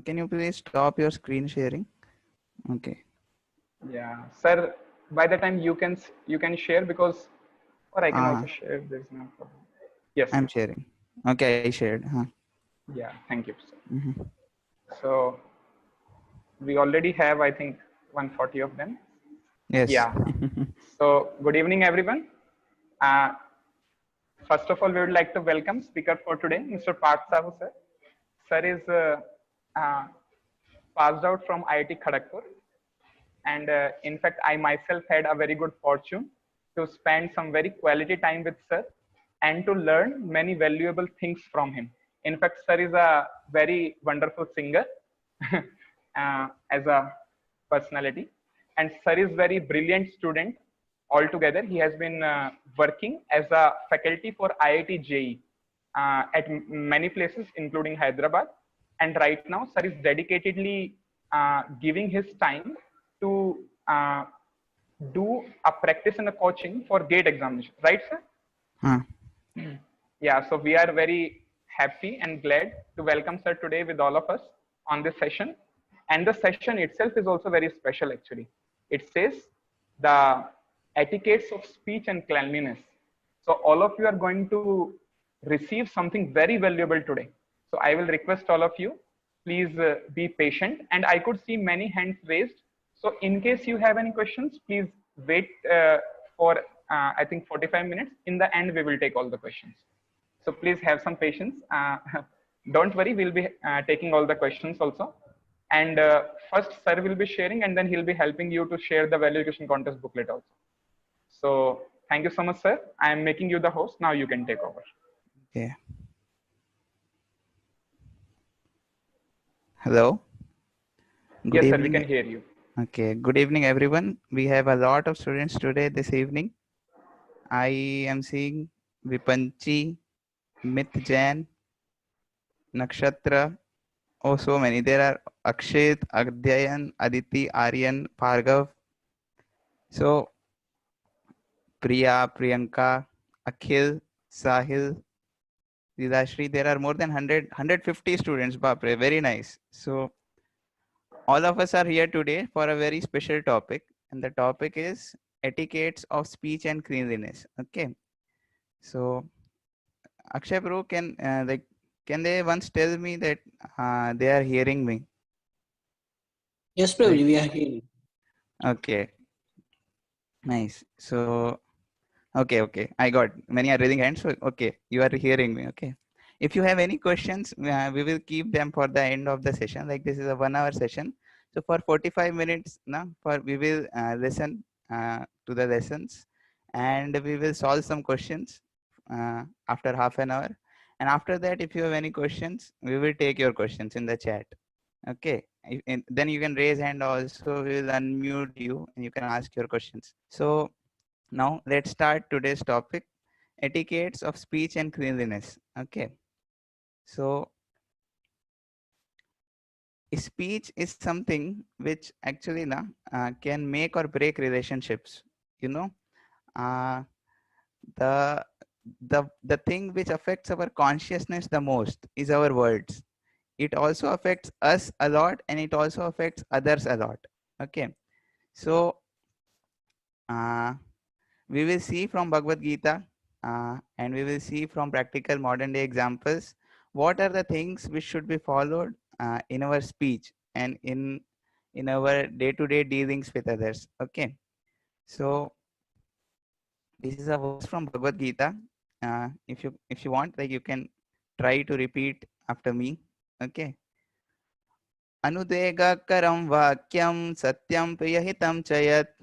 Can you please stop your screen sharing? Okay. Yeah, sir. By the time you can share because, or I can also share. There's no problem. Yes, I'm sir. sharing. Okay, I shared. Yeah, thank you, sir. Mm-hmm. So we already have, I think, 140 of them. Yes. Yeah. So good evening, everyone. Uh, First of all, we would like to welcome speaker for today, Mr. Parth Sahu, sir. Sir is uh, passed out from IIT Kharagpur, and in fact, I myself had a very good fortune to spend some very quality time with sir and to learn many valuable things from him. In fact, sir is a very wonderful singer as a personality, and sir is very brilliant student altogether. He has been working as a faculty for IIT JEE at many places, including Hyderabad. And right now, sir is dedicatedly giving his time to do a practice and a coaching for GATE examination. Right, sir? Huh. Yeah, so we are very happy and glad to welcome sir today with all of us on this session. And the session itself is also very special actually. It says the etiquettes of speech and cleanliness. So all of you are going to receive something very valuable today. So I will request all of you, please be patient. And I could see many hands raised. So in case you have any questions, please wait for I think 45 minutes. In the end, we will take all the questions. So please have some patience. Don't worry, we'll be taking all the questions also. And first, sir will be sharing, and then he'll be helping you to share the value education contest booklet also. So thank you so much, sir. I am making you the host. Now you can take over. Okay. Hello. Good Yes, sir, we evening. can hear you. Okay. Good evening, everyone. We have a lot of students today this evening. I am seeing Vipanchi, Mit Jain, Nakshatra. Oh, so many. There are Akshit, Adyayan, Aditi, Aryan, Bhargav. So Priya, Priyanka, Akhil, Sahil, Didashri. There are more than 150 students. Bapre, very nice. So all of us are here today for a very special topic, and the topic is etiquettes of speech and cleanliness. Okay. So Akshay bro, can they once tell me that they are hearing me? Yes, Prabhuji, we are hearing. Okay, nice. So okay, I got many are raising hands. So okay, you are hearing me. Okay. If you have any questions, we will keep them for the end of the session. Like this is a 1 hour session. So for 45 minutes now, we will listen to the lessons, and we will solve some questions after half an hour. And after that, if you have any questions, we will take your questions in the chat. Okay. Then you can raise hand also. We will unmute you and you can ask your questions. So now let's start today's topic, etiquettes of speech and cleanliness. Okay. So speech is something which actually can make or break relationships. You know, uh, the the thing which affects our consciousness the most is our words. It also affects us a lot, and it also affects others a lot. Okay. So we will see from Bhagavad Gita, and we will see from practical modern day examples what are the things which should be followed in our speech and in our day-to-day dealings with others. Okay. So this is a verse from Bhagavad Gita. If you want, like, you can try to repeat after me. Okay. अनुदेगकरं वाक्यं सत्यं प्रियहितं च यत्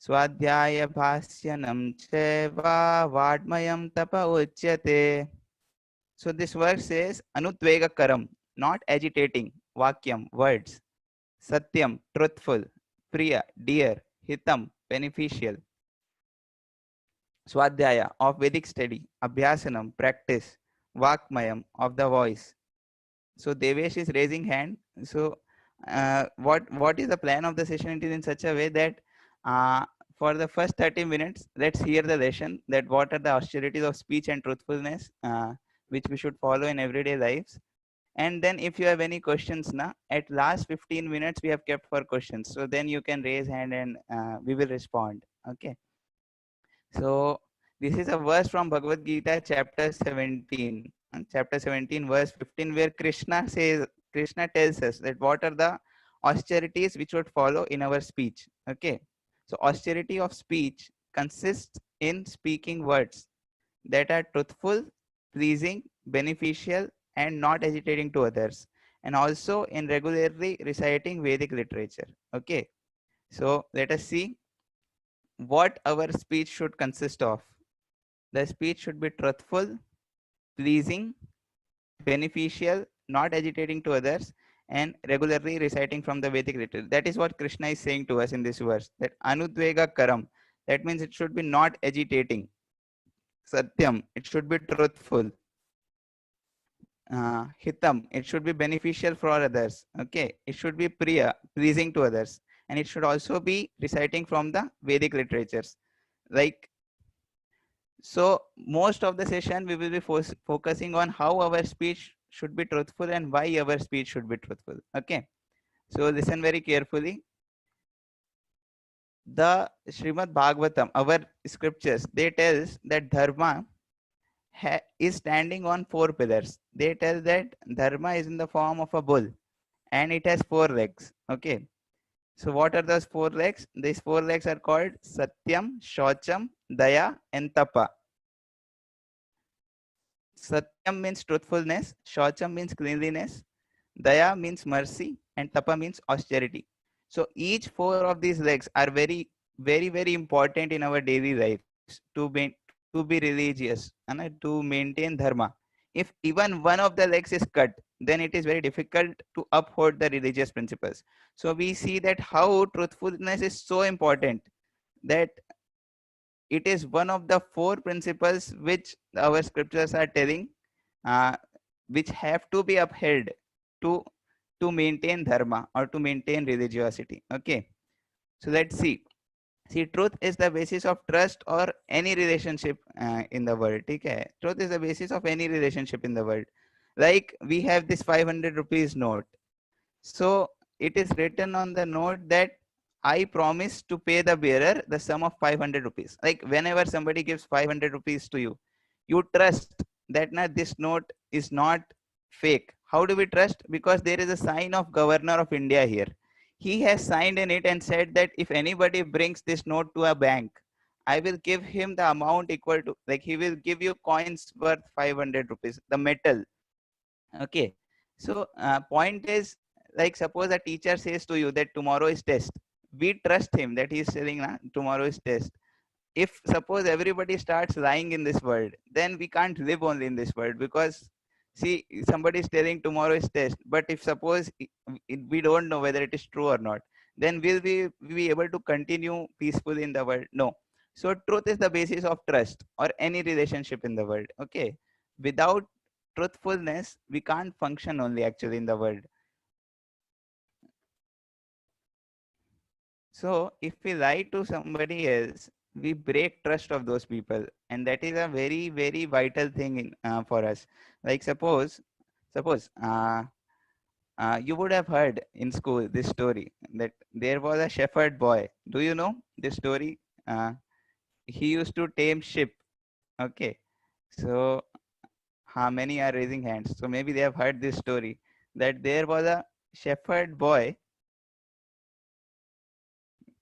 स्वाध्यायभास्यनं चैव वाड्मयं तप उच्यते. So this verse says anudvegakaram, not agitating, vakyam, words, satyam, truthful, priya, dear, hitam, beneficial, swadhyaya, of Vedic study, abhyasanam, practice, vakmayam, of the voice. So Devesh is raising hand. So what is the plan of the session? It is in such a way that for the first 30 minutes, let's hear the lesson that what are the austerities of speech and truthfulness which we should follow in everyday lives. And then if you have any questions now, at last 15 minutes we have kept for questions. So then you can raise hand and we will respond. Okay. So this is a verse from Bhagavad Gita, chapter 17, chapter 17, verse 15, where Krishna tells us that what are the austerities which would follow in our speech. Okay. So austerity of speech consists in speaking words that are truthful, pleasing, beneficial, and not agitating to others, and also in regularly reciting Vedic literature. Okay. So let us see what our speech should consist of. The speech should be truthful, pleasing, beneficial, not agitating to others, and regularly reciting from the Vedic literature. That is what Krishna is saying to us in this verse. That anudvega karam. That means it should be not agitating. Satyam. It should be truthful. Hitam. It should be beneficial for others. Okay. It should be priya, pleasing to others, and it should also be reciting from the Vedic literatures. Like, so most of the session we will be focusing on how our speech should be truthful and why our speech should be truthful. Okay. So listen very carefully. The Srimad Bhagavatam, our scriptures, they tells that dharma is standing on four pillars. They tell that dharma is in the form of a bull and it has four legs. Okay. So what are those four legs? These four legs are called Satyam, Shocham, Daya, and Tapa. Satyam means truthfulness, Shocham means cleanliness, Daya means mercy, and Tapa means austerity. So each four of these legs are very important in our daily lives to be religious and to maintain dharma. If even one of the legs is cut, then it is very difficult to uphold the religious principles. So we see that how truthfulness is so important, that it is one of the four principles which our scriptures are telling, uh, which have to be upheld to maintain dharma or to maintain religiosity. Okay. So let's see. See, truth is the basis of trust or any relationship in the world. Okay? Truth is the basis of any relationship in the world. Like we have this 500 rupees note. So it is written on the note that I promise to pay the bearer the sum of 500 rupees. Like whenever somebody gives 500 rupees to you, you trust that now this note is not fake. How do we trust? Because there is a sign of Governor of India here. He has signed in it and said that if anybody brings this note to a bank, I will give him the amount equal to, like he will give you coins worth 500 rupees, the metal. Okay. So point is, like suppose a teacher says to you that tomorrow is test. We trust him that he is saying tomorrow is test. If suppose everybody starts lying in this world, then we can't live only in this world, because see, somebody is telling tomorrow is test, but if suppose we don't know whether it is true or not, then will we be able to continue peacefully in the world? No. So truth is the basis of trust or any relationship in the world. Okay. Without truthfulness, we can't function only actually in the world. So if we lie to somebody else, we break trust of those people, and that is a very vital thing in for us. Like suppose you would have heard in school this story that there was a shepherd boy. Do you know this story? He used to tame sheep. Okay, so how many are raising hands? So maybe they have heard this story that there was a shepherd boy.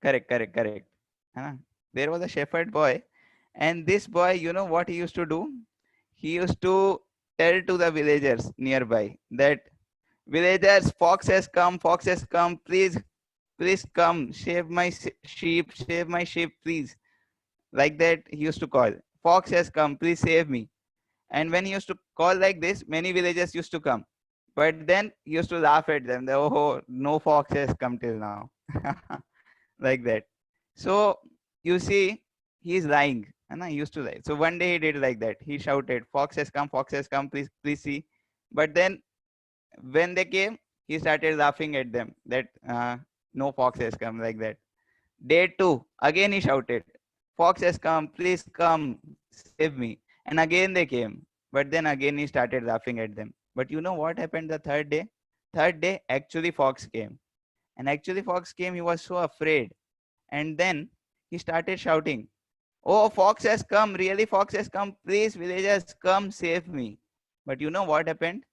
Correct. Huh? There was a shepherd boy, and this boy, you know what he used to do? He used to tell to the villagers nearby that villagers, fox has come, please come, save my sheep, please. Like that, he used to call, fox has come, please save me. And when he used to call like this, many villagers used to come. But then he used to laugh at them. That, oh, no fox has come till now. Like that. So you see, he is lying. And I used to lie. So one day he did like that. He shouted, fox has come, please see. But then when they came, he started laughing at them that no fox has come, like that. Day two, again he shouted, fox has come, please come, save me. And again they came. But then again he started laughing at them. But you know what happened the third day? Third day, actually Fox came. And actually Fox came, he was so afraid. And then he started shouting, "Oh, Fox has come, really Fox has come, please villagers come save me." But you know what happened?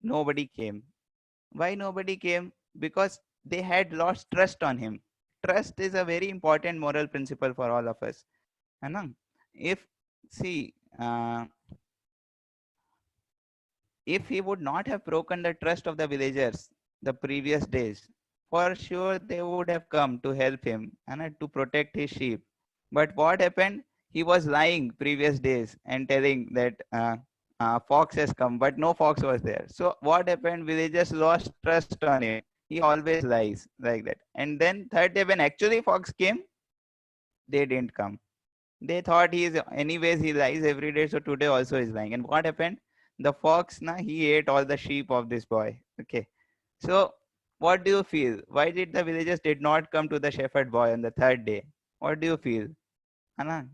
Nobody came. Why nobody came? Because they had lost trust on him. Trust is a very important moral principle for all of us. है ना? If, see, if he would not have broken the trust of the villagers the previous days, for sure they would have come to help him and to protect his sheep. But what happened? He was lying previous days and telling that fox has come, but no fox was there. So what happened? Villagers lost trust on him. He always lies like that. And then third day, when actually fox came, they didn't come. They thought he is, anyways he lies every day, so today also is lying. And what happened? The fox, na, he ate all the sheep of this boy. Okay. So what do you feel? Why did the villagers did not come to the shepherd boy on the third day? What do you feel? Anna?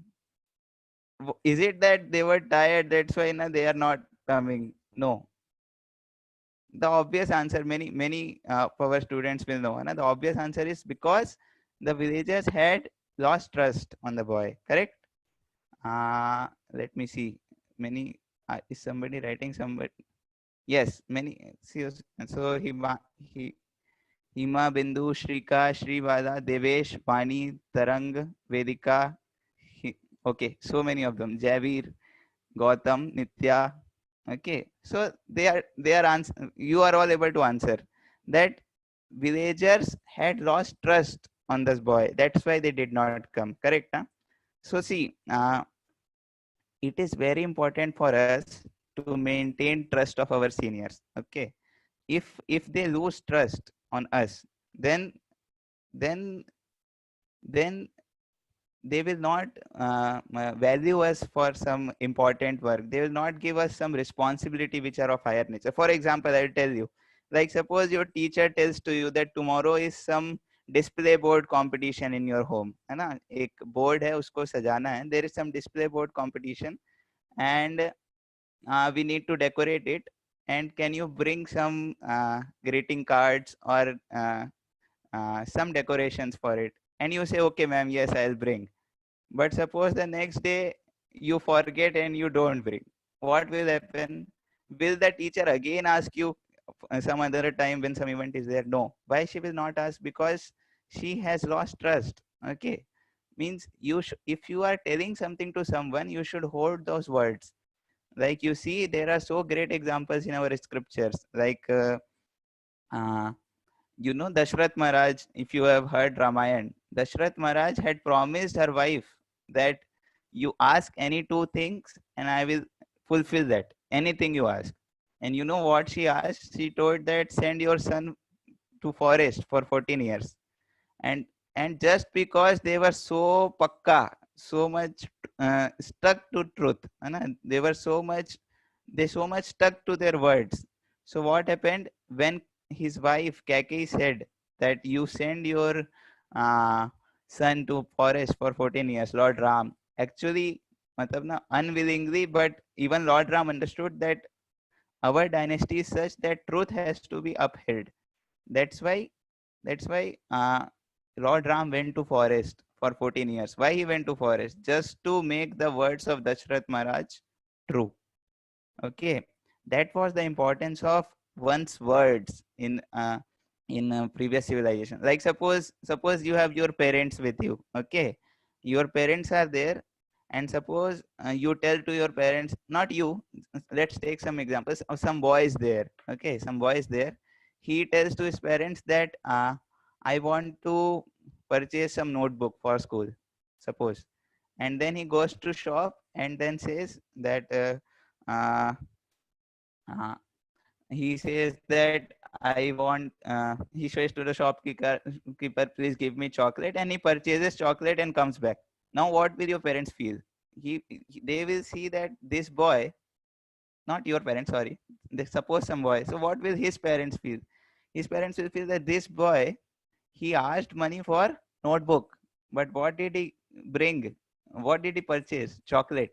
Is it that they were tired, that's why na, they are not coming? No. The obvious answer, many of our students will know. Na? The obvious answer is because the villagers had lost trust on the boy. Correct? Let me see. Many, is somebody writing somebody? Yes, many. See, so Hima, Bindu, Shrika, Shrivada, Devesh, Pani, Tarang, Vedika. Okay, so many of them. Javir, Gautam, Nitya. Okay, so they are answer. You are all able to answer that villagers had lost trust on this boy. That's why they did not come. Correct? Huh? So see, it is very important for us to maintain trust of our seniors. Okay, if they lose trust on us, then then they will not value us for some important work. They will not give us some responsibility which are of higher nature. For example, I'll tell you, like suppose your teacher tells to you that tomorrow is some display board competition in your home, है ना? एक board है उसको सजाना है. There is some display board competition and we need to decorate it, and can you bring some greeting cards or some decorations for it? And you say, okay ma'am, yes, I'll bring. But suppose the next day you forget and you don't bring, what will happen? Will the teacher again ask you some other time when some event is there? No. Why she will not ask? Because she has lost trust. Okay, means if you are telling something to someone, you should hold those words. Like you see, there are so great examples in our scriptures, like uh, you know Dashrath Maharaj. If you have heard Ramayan, Dashrath Maharaj had promised her wife that you ask any two things and I will fulfill that, anything you ask. And you know what she asked? She told that send your son to forest for 14 years. And and just because they were so pakka, so much stuck to truth, they were so much stuck to their words. So what happened when his wife Kaki said that you send your uh, son to forest for 14 years, Lord Ram actually, matlab na, unwillingly, but even Lord Ram understood that our dynasty is such that truth has to be upheld. That's why that's why Lord Ram went to forest for 14 years. Why he went to forest? Just to make the words of Dashrath Maharaj true. Okay, that was the importance of one's words in previous civilization. Like suppose you have your parents with you. Okay, your parents are there, and suppose you tell to your parents, not you. Let's take some examples of some boys there. Okay, some boys there. He tells to his parents that I want to purchase some notebook for school. Suppose, and then he goes to shop and then says that. Uh, uh, he says that he says to the shopkeeper, please give me chocolate, and he purchases chocolate and comes back. Now what will your parents feel? They will see that this boy, not your parents, sorry, they suppose some boy. So what will his parents feel? His parents will feel that this boy, he asked money for notebook, but what did he bring? What did he purchase? Chocolate.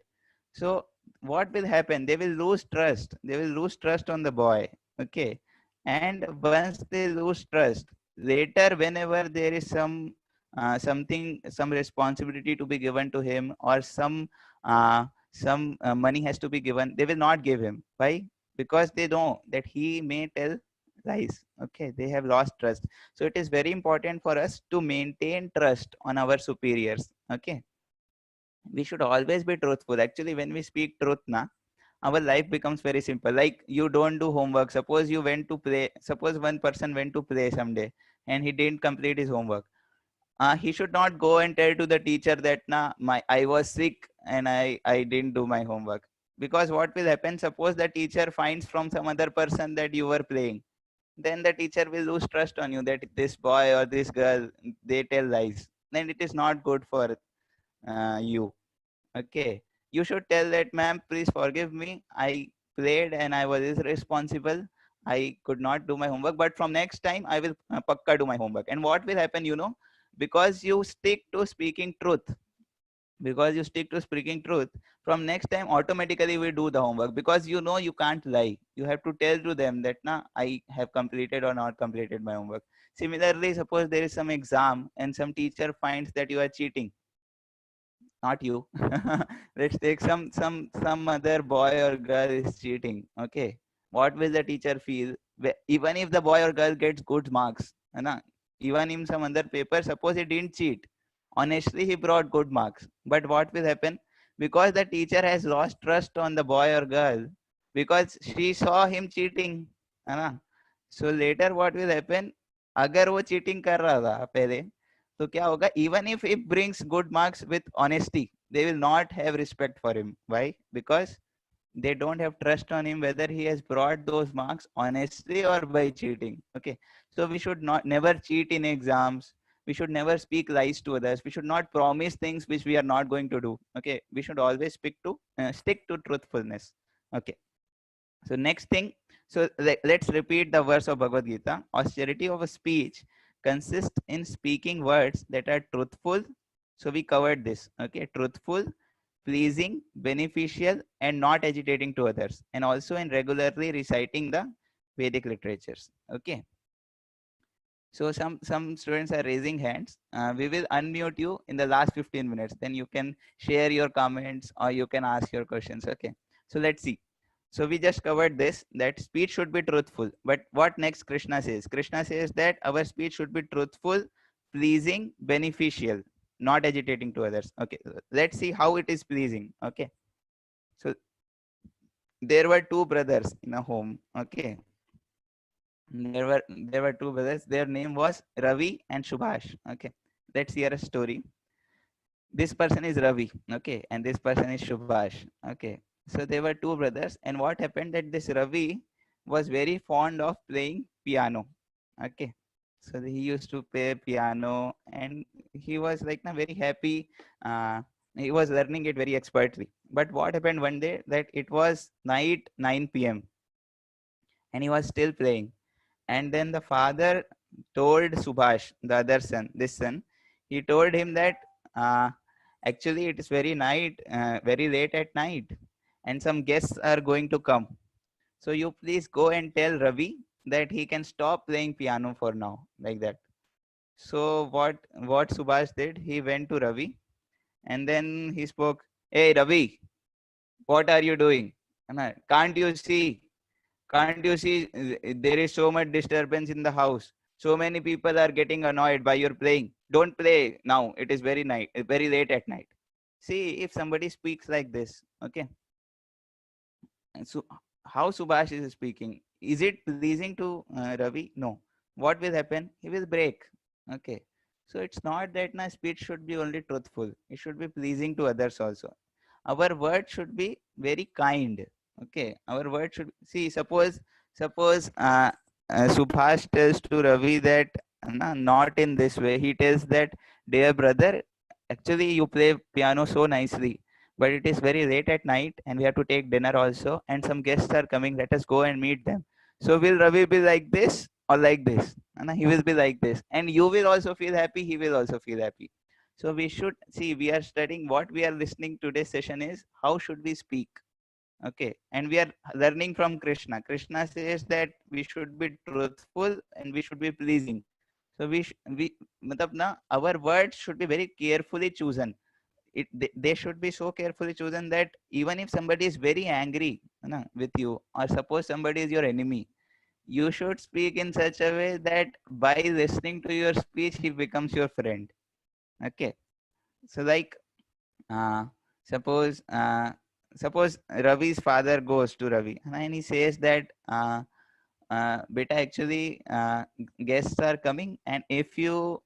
So what will happen? They will lose trust. They will lose trust on the boy. Okay. And once they lose trust, later, whenever there is some responsibility to be given to him, or some money has to be given, they will not give him. Why? Because they know that he may tell lies. Okay. They have lost trust. So it is very important for us to maintain trust on our superiors. Okay. We should always be truthful. Actually, when we speak truth, na, our life becomes very simple. Like, you don't do homework. Suppose you went to play. Suppose one person went to play someday and he didn't complete his homework. He should not go and tell to the teacher that, na, I was sick and I didn't do my homework. Because what will happen? Suppose the teacher finds from some other person that you were playing, then the teacher will lose trust on you, that this boy or this girl, they tell lies. Then it is not good for you. Okay. You should tell that, ma'am, please forgive me. I played and I was irresponsible. I could not do my homework, but from next time I will pakka do my homework. And what will happen, because you stick to speaking truth, from next time automatically we do the homework, because you can't lie. You have to tell to them that, na, I have completed or not completed my homework. Similarly, suppose there is some exam and some teacher finds that you are cheating. Not you. Let's take some other boy or girl is cheating. Okay. What will the teacher feel? Even if the boy or girl gets good marks, है ना? Even in some other paper, suppose he didn't cheat, honestly he brought good marks, but what will happen? Because the teacher has lost trust on the boy or girl, because she saw him cheating, है ना? So later what will happen? अगर वो cheating कर रहा था पहले, तो क्या होगा? Even if it brings good marks with honesty, they will not have respect for him. Why? Because they don't have trust on him, whether he has brought those marks honestly or by cheating. Okay. So we should not never cheat in exams. We should never speak lies to others. We should not promise things which we are not going to do. Okay. We should always stick to truthfulness. Okay. So next thing, so let's repeat the verse of Bhagavad Gita. Austerity of a speech consists in speaking words that are truthful. So we covered this. Okay. Truthful, pleasing, beneficial, and not agitating to others, and also in regularly reciting the Vedic literatures. Okay. So some students are raising hands. We will unmute you in the last 15 minutes. Then you can share your comments or you can ask your questions. Okay. So let's see. So we just covered this, that speech should be truthful. But what next Krishna says? Krishna says that our speech should be truthful, pleasing, beneficial, not agitating to others. Okay. Let's see how it is pleasing. Okay. So there were two brothers in a home. Okay. There were two brothers. Their name was Ravi and Subhash. Okay. Let's hear a story. This person is Ravi. Okay. And this person is Subhash. Okay. So they were two brothers. And what happened, that this Ravi was very fond of playing piano. Okay. So he used to play piano and he was like very happy. He was learning it very expertly. But what happened one day, that it was night 9 p.m. and he was still playing. And then the father told Subhash, the other son, this son, he told him that uh, actually it is very late at night, and some guests are going to come. So you please go and tell Ravi that he can stop playing piano for now, like that. So what Subhash did, he went to Ravi and then he spoke, "Hey Ravi, what are you doing? Can't you see? Can't you see there is so much disturbance in the house? So many people are getting annoyed by your playing. Don't play now. It is very late at night." See, if somebody speaks like this, okay. And so how Subhash is speaking? Is it pleasing to Ravi? No. What will happen? He will break. Okay. So it's not that my speech should be only truthful. It should be pleasing to others also. Our word should be very kind. Okay. Our word should see. Suppose Subhash tells to Ravi that, "Na, not in this way." He tells that, "Dear brother, actually you play piano so nicely, but it is very late at night and we have to take dinner also, and some guests are coming. Let us go and meet them." So will Ravi be like this or like this? And he will be like this, and you will also feel happy. He will also feel happy. So we should see. We are studying, what we are listening today's session is how should we speak. Okay, and we are learning from Krishna. Krishna says that we should be truthful and we should be pleasing. So we matlab na, our words should be very carefully chosen. They should be so carefully chosen that even if somebody is very angry na, with you, or suppose somebody is your enemy, you should speak in such a way that by listening to your speech he becomes your friend. Okay, so like uh, suppose suppose Ravi's father goes to Ravi and he says that beta, actually guests are coming, and if you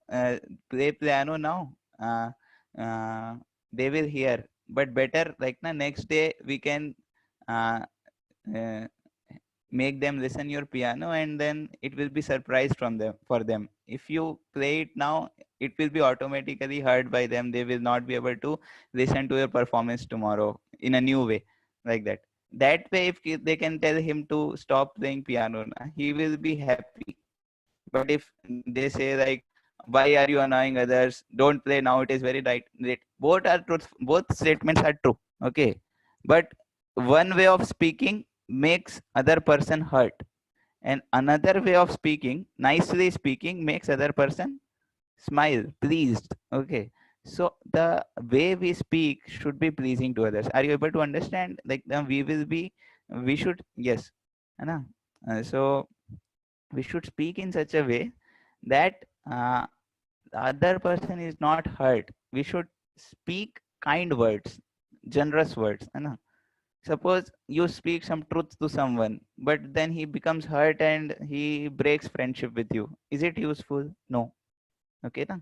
play piano now, uh, they will hear, but better like na next day we can uh, uh, make them listen your piano, and then it will be surprise from them for them. If you play it now, it will be automatically heard by them. They will not be able to listen to your performance tomorrow in a new way, like that. That way, if they can tell him to stop playing piano, he will be happy. But if they say like, why are you annoying others, don't play now, it is very late, both are truth, both statements are true. Okay, but one way of speaking makes other person hurt, and another way of speaking, nicely speaking, makes other person smile, pleased. Okay, so the way we speak should be pleasing to others. Are you able to understand? Like we will be, we should, yes, है ना? So we should speak in such a way that the other person is not hurt. We should speak kind words, generous words, है ना? Suppose you speak some truth to someone, but then he becomes hurt and he breaks friendship with you. Is it useful? No. Okay, na?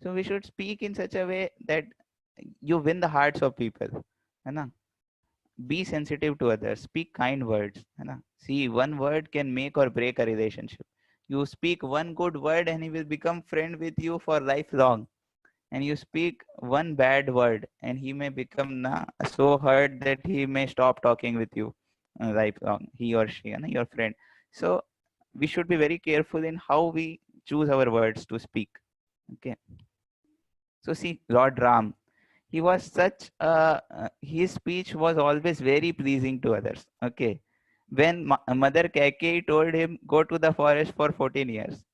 So we should speak in such a way that you win the hearts of people. है ना? Be sensitive to others. Speak kind words. है ना? See, one word can make or break a relationship. You speak one good word and he will become friend with you for lifelong. And you speak one bad word and he may become so hurt that he may stop talking with you lifelong, he or she, your friend. So we should be very careful in how we choose our words to speak. Okay, so see, Lord Ram, he was such his speech was always very pleasing to others. Okay, when Mother Kaikeyi told him go to the forest for 14 years,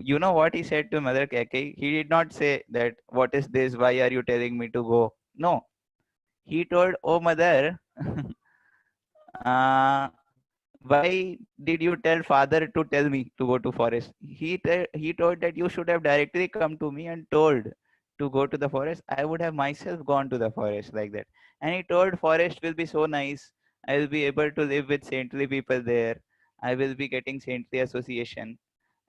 you know what he said to Mother Kaikeyi? He did not say that, what is this? Why are you telling me to go? No. He told, oh mother, uh, why did you tell father to tell me to go to forest? He told that you should have directly come to me and told to go to the forest. I would have myself gone to the forest, like that. And he told forest will be so nice. I will be able to live with saintly people there. I will be getting saintly association,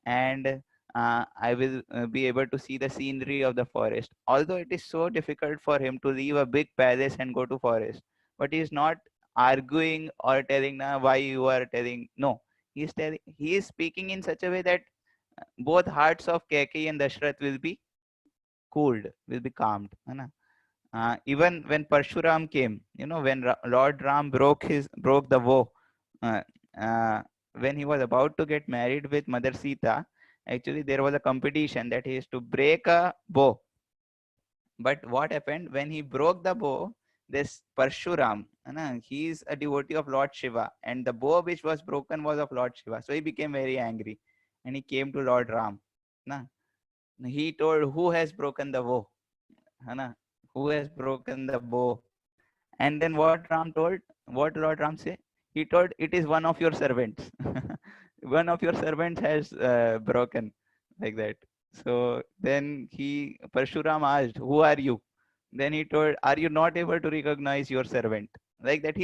and I will be able to see the scenery of the forest. Although it is so difficult for him to leave a big palace and go to forest, but he is not arguing or telling why you are telling. No, he is speaking in such a way that both hearts of Keki and Dashrath will be cooled, will be calmed. है ना? Even when Parshuram came, when Lord Ram broke the vow, uh, uh, when he was about to get married with Mother Sita, actually there was a competition that he is to break a bow. But what happened when he broke the bow? This Parshuram, he is a devotee of Lord Shiva, and the bow which was broken was of Lord Shiva. So he became very angry, and he came to Lord Ram. Na? He told, "Who has broken the bow? है Who has broken the bow?" And then what Ram told, what Lord Ram say? He told, it is one of your servants. One of your servants has broken, like that. So then Parshuram asked, who are you? Then he told, are you not able to recognize your servant? Like that,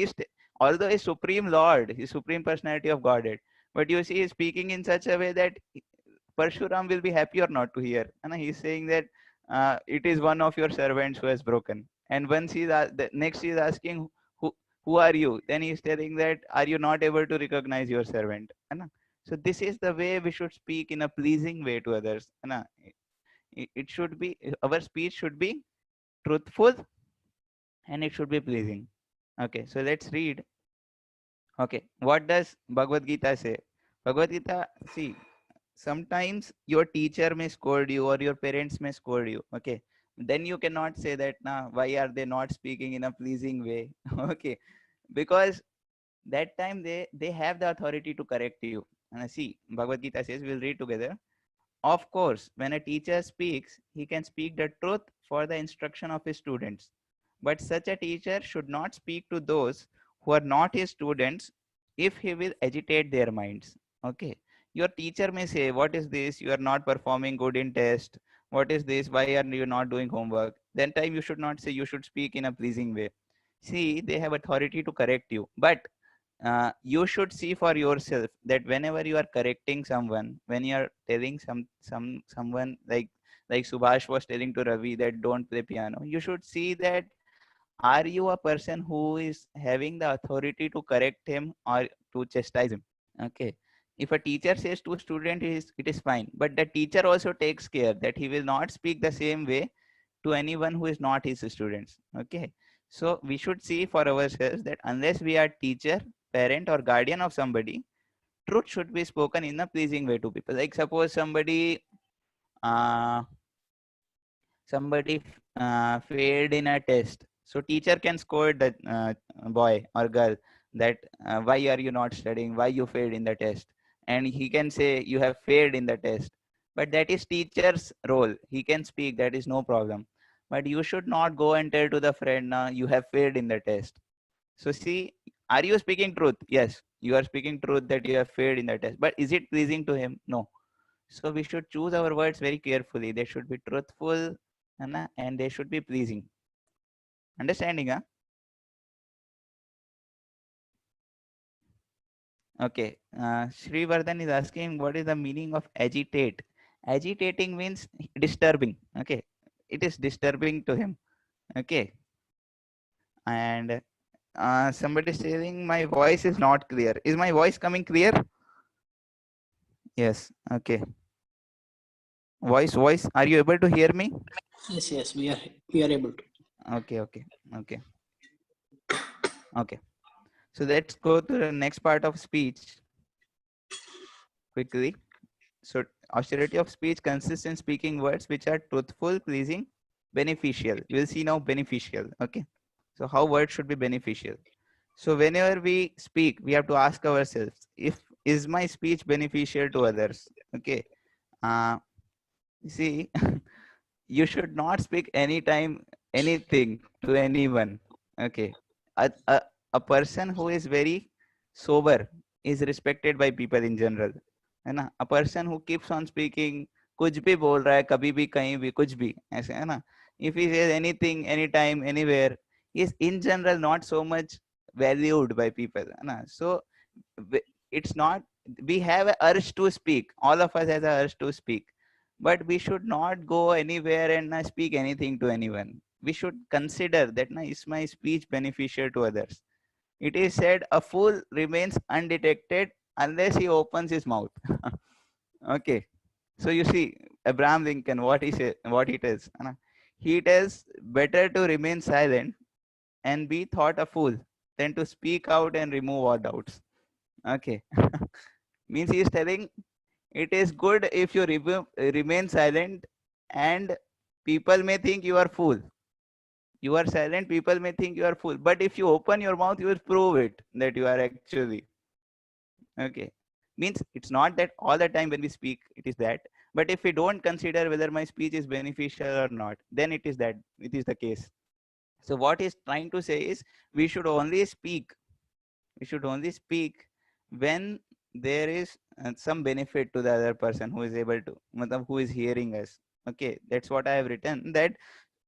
although a supreme Lord, his supreme personality of Godhead, but you see, he's speaking in such a way that Parshuram will be happy or not to hear. And he's saying that it is one of your servants who has broken. And once next he's asking, who who are you? Then he's telling that, are you not able to recognize your servant? So this is the way we should speak in a pleasing way to others. It should be, our speech should be truthful and it should be pleasing. Okay, so let's read. Okay, what does Bhagavad Gita say? Bhagavad Gita, see, sometimes your teacher may scold you or your parents may scold you. Okay, then you cannot say that, why are they not speaking in a pleasing way? Okay, because that time they have the authority to correct you. And see, Bhagavad Gita says, we'll read together. Of course, when a teacher speaks, he can speak the truth for the instruction of his students. But such a teacher should not speak to those who are not his students if he will agitate their minds. Okay. Your teacher may say, what is this? You are not performing good in test. What is this? Why are you not doing homework? Then time you should not say, you should speak in a pleasing way. See, they have authority to correct you. But you should see for yourself that whenever you are correcting someone, when you are telling someone like Subhash was telling to Ravi that don't play piano, you should see that are you a person who is having the authority to correct him or to chastise him. Okay, if a teacher says to a student it is fine, but the teacher also takes care that he will not speak the same way to anyone who is not his students. Okay, so we should see for ourselves that unless we are teacher, parent or guardian of somebody, truth should be spoken in a pleasing way to people. Like suppose uh, somebody failed in a test, so teacher can scold the boy or girl that why are you not studying, why you failed in the test, and he can say you have failed in the test. But that is teacher's role, he can speak, that is no problem. But you should not go and tell to the friend you have failed in the test. So see, are you speaking truth? Yes, you are speaking truth that you have failed in the test, but is it pleasing to him? No. So we should choose our words very carefully. They should be truthful, है ना, and they should be pleasing. Understanding, huh? Okay. Srivardhan is asking what is the meaning of agitate. Agitating means disturbing. Okay. It is disturbing to him. Okay. And somebody is saying my voice is not clear. Is my voice coming clear? Yes. Okay. Voice. Are you able to hear me? Yes, we are able to. Okay. Okay. So let's go to the next part of speech quickly. So austerity of speech consists in speaking words which are truthful, pleasing, beneficial. You will see now beneficial. Okay. So how words should be beneficial. So whenever we speak, we have to ask ourselves, if is my speech beneficial to others? Okay. See, you should not speak anytime anything to anyone. Okay. A person who is very sober is respected by people in general, है ना. A person who keeps on speaking, कुछ भी बोल रहा है कभी भी कहीं भी कुछ भी ऐसे, है ना. If he says anything anytime anywhere, he is in general not so much valued by people, है ना. So it's not, we have a urge to speak, all of us has a urge to speak, but we should not go anywhere and speak anything to anyone. We should consider that is my speech beneficial to others. It is said a fool remains undetected unless he opens his mouth. Okay, so you see Abraham Lincoln, what he said, what he tells, he tells better to remain silent and be thought a fool than to speak out and remove all doubts. Okay. Means he is telling it is good if you remain silent and people may think you are fool. You are silent, people may think you are fool. But if you open your mouth, you will prove it that you are actually. Okay. Means it's not that all the time when we speak, it is that. But if we don't consider whether my speech is beneficial or not, then it is that, it is the case. So what he's trying to say is we should only speak. We should only speak when there is some benefit to the other person who is able to, who is hearing us. Okay, that's what I have written, that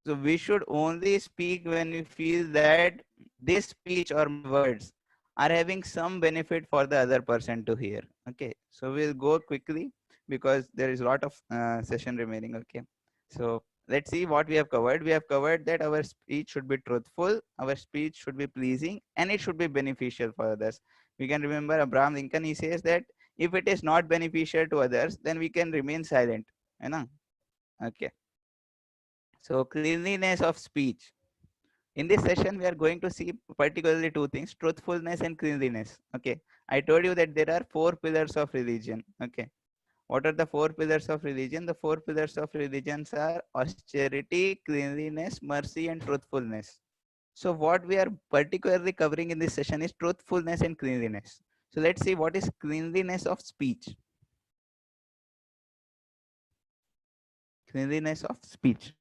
so we should only speak when we feel that this speech or my words are having some benefit for the other person to hear. Okay, so we'll go quickly because there is a lot of session remaining. Okay, so let's see what we have covered. We have covered that our speech should be truthful, our speech should be pleasing, and it should be beneficial for others. We can remember Abraham Lincoln, he says that if it is not beneficial to others, then we can remain silent. You know? Okay. So cleanliness of speech. In this session, we are going to see particularly two things, truthfulness and cleanliness. Okay. I told you that there are four pillars of religion. Okay. What are the four pillars of religion? The four pillars of religions are austerity, cleanliness, mercy, and truthfulness. So what we are particularly covering in this session is truthfulness and cleanliness. So let's see what is cleanliness of speech. Cleanliness of speech.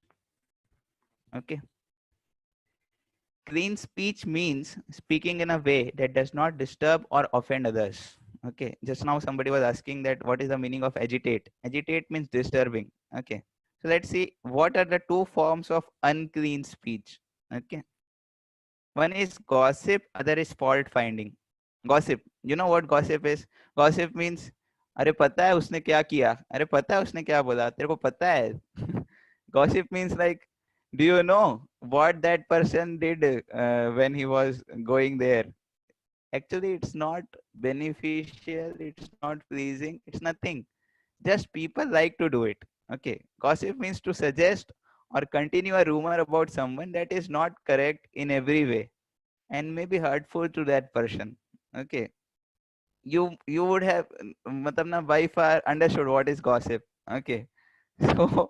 Okay. Clean speech means speaking in a way that does not disturb or offend others. Okay. Just now somebody was asking that what is the meaning of agitate? Agitate means disturbing. Okay. So let's see what are the two forms of unclean speech. Okay. One is gossip, other is fault finding. Gossip. You know what gossip is? Gossip means अरे पता है उसने क्या किया, अरे पता है उसने क्या बोला, तेरे को पता है. Gossip means like, do you know what that person did when he was going there? Actually, it's not beneficial, it's not pleasing, it's nothing. Just people like to do it. Okay. Gossip means to suggest or continue a rumor about someone that is not correct in every way and may be hurtful to that person. Okay. You would have matlab na by far understood what is gossip. Okay. So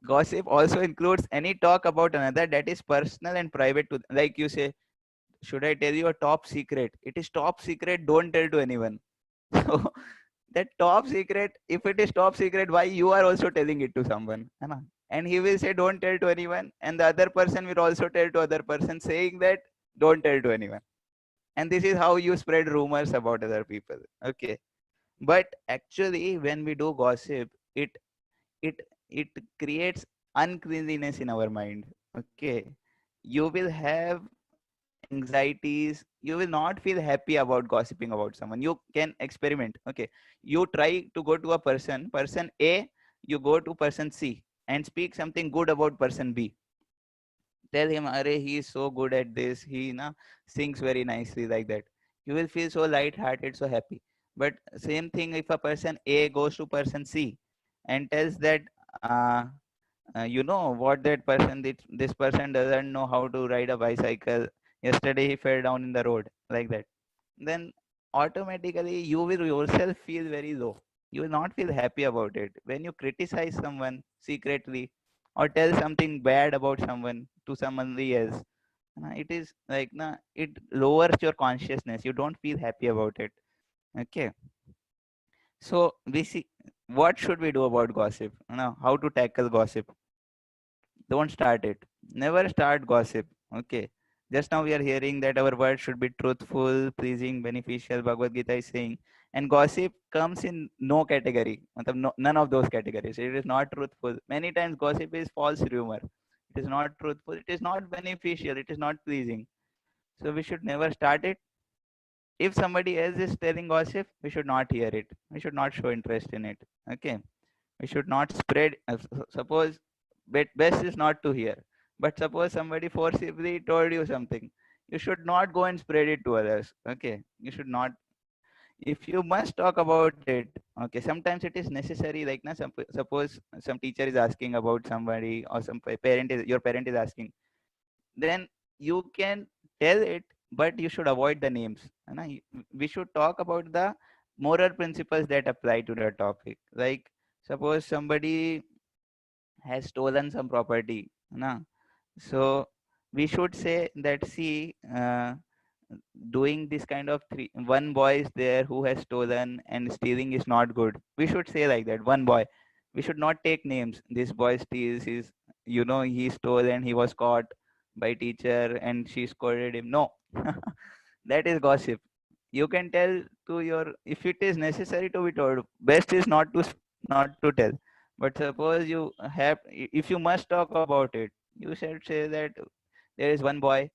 gossip also includes any talk about another that is personal and private to, like you say, should I tell you a top secret? It is top secret, don't tell to anyone. So that top secret, if it is top secret, why you are also telling it to someone? है ना? And he will say don't tell to anyone, and the other person will also tell to other person saying that don't tell to anyone. And this is how you spread rumors about other people. Okay. But actually when we do gossip, it it creates uncleanliness in our mind. Okay. You will have anxieties, you will not feel happy about gossiping about someone. You can experiment. Okay. You try to go to a person A, you go to person C and speak something good about person B. Tell him, Are, he is so good at this, he na sings very nicely, like that. You will feel so light-hearted, so happy. But same thing if a person A goes to person C and tells that, you know what, that person, this person doesn't know how to ride a bicycle. Yesterday he fell down in the road, like that. Then automatically you will yourself feel very low. You will not feel happy about it. When you criticize someone secretly or tell something bad about someone to somebody else, it is like it lowers your consciousness. You don't feel happy about it. Okay. So we see what should we do about gossip? How to tackle gossip? Don't start it. Never start gossip. Okay. Just now we are hearing that our words should be truthful, pleasing, beneficial. Bhagavad Gita is saying, and gossip comes in no category. None of those categories. It is not truthful. Many times gossip is false rumor. It is not truthful. It is not beneficial. It is not pleasing. So we should never start it. If somebody else is telling gossip, we should not hear it. We should not show interest in it. Okay. We should not spread. Suppose best is not to hear, but suppose somebody forcibly told you something, you should not go and spread it to others. Okay. You should not. If you must talk about it, okay, sometimes it is necessary, like suppose some teacher is asking about somebody, or some parent is, your parent is asking, then you can tell it, but you should avoid the names. है ना? We should talk about the moral principles that apply to the topic. Like suppose somebody has stolen some property, na? So we should say that, see, doing this kind of one boy is there who has stolen, and stealing is not good. We should say like that, one boy. We should not take names. This boy steals, his, he stole and he was caught by teacher and she scolded him. No. That is gossip. You can tell to your, if it is necessary to be told, best is not to tell. But suppose you have, if you must talk about it, you should say that there is one boy.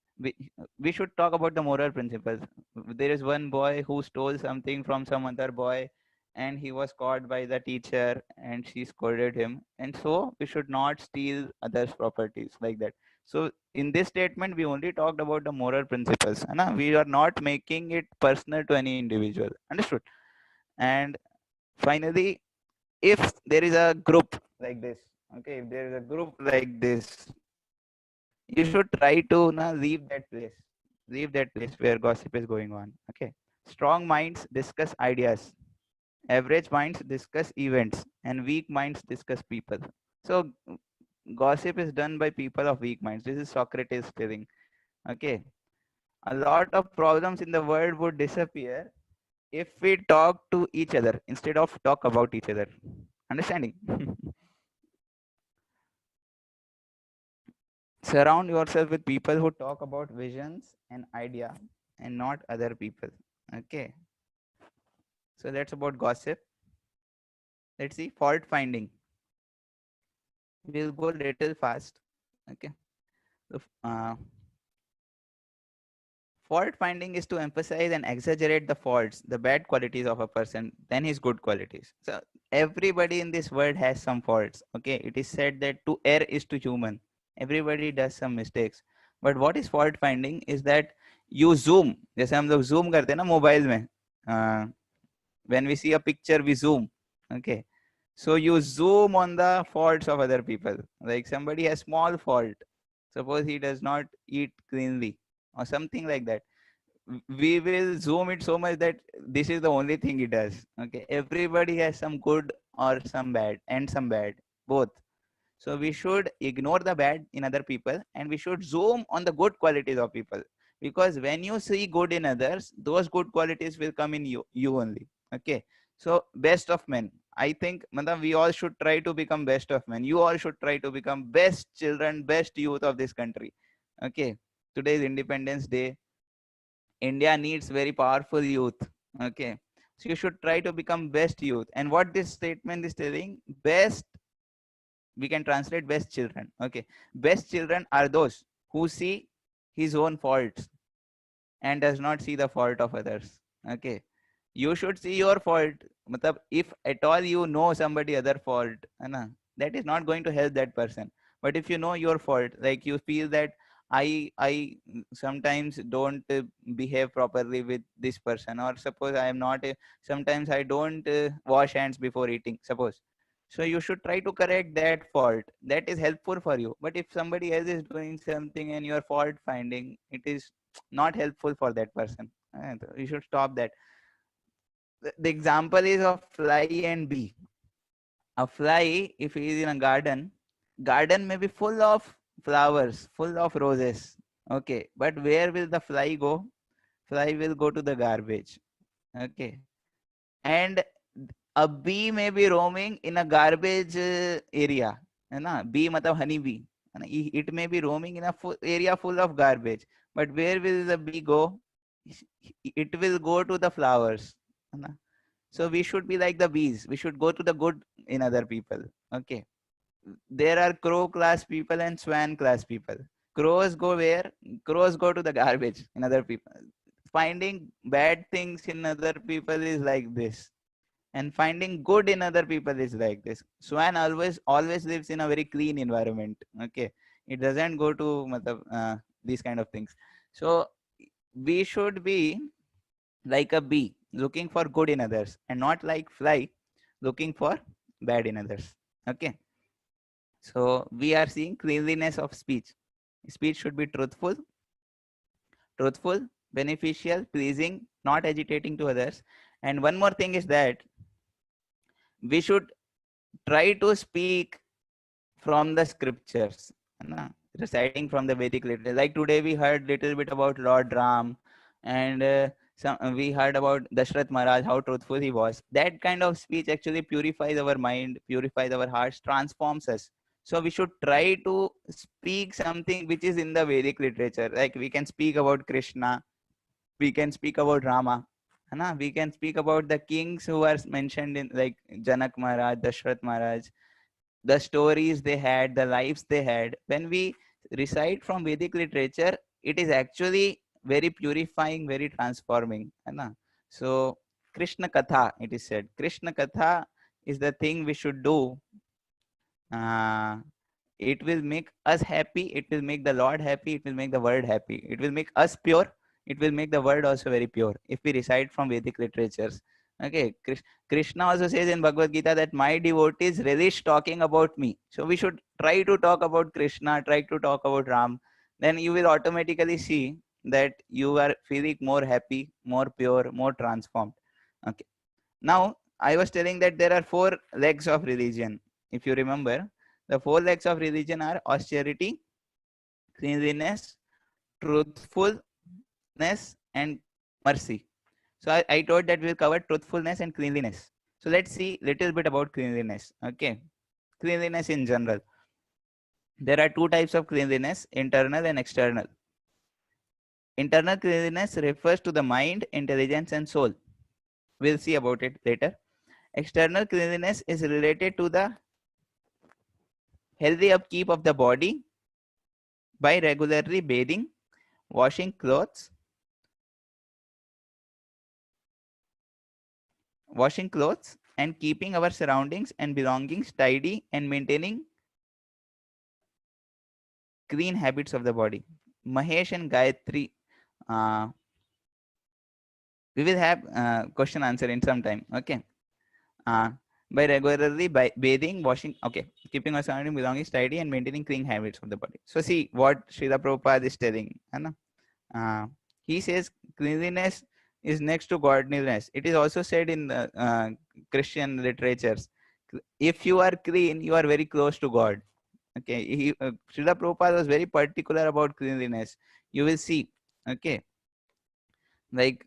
We should talk about the moral principles. There is one boy who stole something from some other boy, and he was caught by the teacher and she scolded him, and so we should not steal others properties, like that. So in this statement we only talked about the moral principles, and we are not making it personal to any individual. Understood? And finally, if there is a group like this, okay, if there is a group like this, you should try to leave that place where gossip is going on. Okay. Strong minds discuss ideas, average minds discuss events, and weak minds discuss people. So gossip is done by people of weak minds. This is Socrates telling. Okay, a lot of problems in the world would disappear if we talk to each other instead of talk about each other. Understanding? Surround yourself with people who talk about visions and idea and not other people. Okay, so that's about gossip. Let's see fault finding. We'll go little fast. Okay, so, fault finding is to emphasize and exaggerate the faults, the bad qualities of a person than his good qualities. So everybody in this world has some faults. Okay, it is said that to err is to human. Everybody does some mistakes. But what is fault finding is that you zoom. जैसे हम लोग zoom करते हैं ना mobile में. When we see a picture, we zoom. Okay. So you zoom on the faults of other people. Like somebody has small fault. Suppose he does not eat cleanly or something like that. We will zoom it so much that this is the only thing he does. Okay. Everybody has some good or some bad and some bad. Both. So we should ignore the bad in other people and we should zoom on the good qualities of people. Because when you see good in others, those good qualities will come in you only. Okay. So best of men. I think madam, we all should try to become best of men. You all should try to become best children, best youth of this country. Okay. Today is Independence Day. India needs very powerful youth. Okay. So you should try to become best youth. And what this statement is telling, best, we can translate best children. Okay, best children are those who see his own faults and does not see the fault of others. Okay, you should see your fault. Matlab, if at all you know somebody other fault, है ना, that is not going to help that person. But if you know your fault, like you feel that I sometimes don't behave properly with this person, or suppose I am not sometimes I don't wash hands before eating, suppose. So you should try to correct that fault. That is helpful for you. But if somebody else is doing something and you are fault finding, it is not helpful for that person. You should stop that. The example is of fly and bee. A fly, if he is in a garden may be full of flowers, full of roses. Okay, but where will the fly go? Fly will go to the garbage. Okay, and a bee may be roaming in a garbage area. है ना? Bee मतलब honey bee. It may be roaming in a area full of garbage. But where will the bee go? It will go to the flowers. है ना? So we should be like the bees. We should go to the good in other people. Okay. There are crow class people and swan class people. Crows go where? Crows go to the garbage in other people. Finding bad things in other people is like this. And finding good in other people is like this. Swan always lives in a very clean environment. Okay. It doesn't go to these kind of things. So we should be like a bee looking for good in others and not like fly looking for bad in others. Okay, so we are seeing cleanliness of speech. Speech should be truthful, beneficial, pleasing, not agitating to others. And one more thing is that we should try to speak from the scriptures, na? Reciting from the Vedic literature. Like today we heard little bit about Lord Ram, and we heard about Dashrath Maharaj, how truthful he was. That kind of speech actually purifies our mind, purifies our hearts, transforms us. So we should try to speak something which is in the Vedic literature. Like we can speak about Krishna, we can speak about Rama, है we can speak about the kings who are mentioned in like Janak Maharaj, Dashrath Maharaj, the stories they had, the lives they had. When we recite from Vedic literature, it is actually very purifying, very transforming. है ना? So Krishna Katha, it is said. Krishna Katha is the thing we should do. It will make us happy. It will make the Lord happy. It will make the world happy. It will make us pure. It will make the world also very pure if we recite from Vedic literatures. Okay, Krishna also says in Bhagavad Gita that my devotees relish talking about me. So we should try to talk about Krishna, try to talk about Ram. Then you will automatically see that you are feeling more happy, more pure, more transformed. Okay. Now, I was telling that there are 4 legs of religion. If you remember, the 4 legs of religion are austerity, cleanliness, truthfulness and mercy. So I told that we'll cover truthfulness and cleanliness. So let's see little bit about cleanliness. Okay, cleanliness in general. There are two types of cleanliness: internal and external. Internal cleanliness refers to the mind, intelligence, and soul. We'll see about it later. External cleanliness is related to the healthy upkeep of the body by regularly bathing, washing clothes, and keeping our surroundings and belongings tidy and maintaining clean habits of the body. Mahesh and Gayatri, uh, we will have question answer in some time. Okay. Uh, by regularly by bathing, washing, okay, keeping our surrounding belongings tidy and maintaining clean habits of the body. So see what Srila Prabhupada is telling. He says cleanliness is next to godliness. It is also said in the Christian literatures. If you are clean, you are very close to God. Okay, Srila Prabhupada was very particular about cleanliness. You will see. Okay, like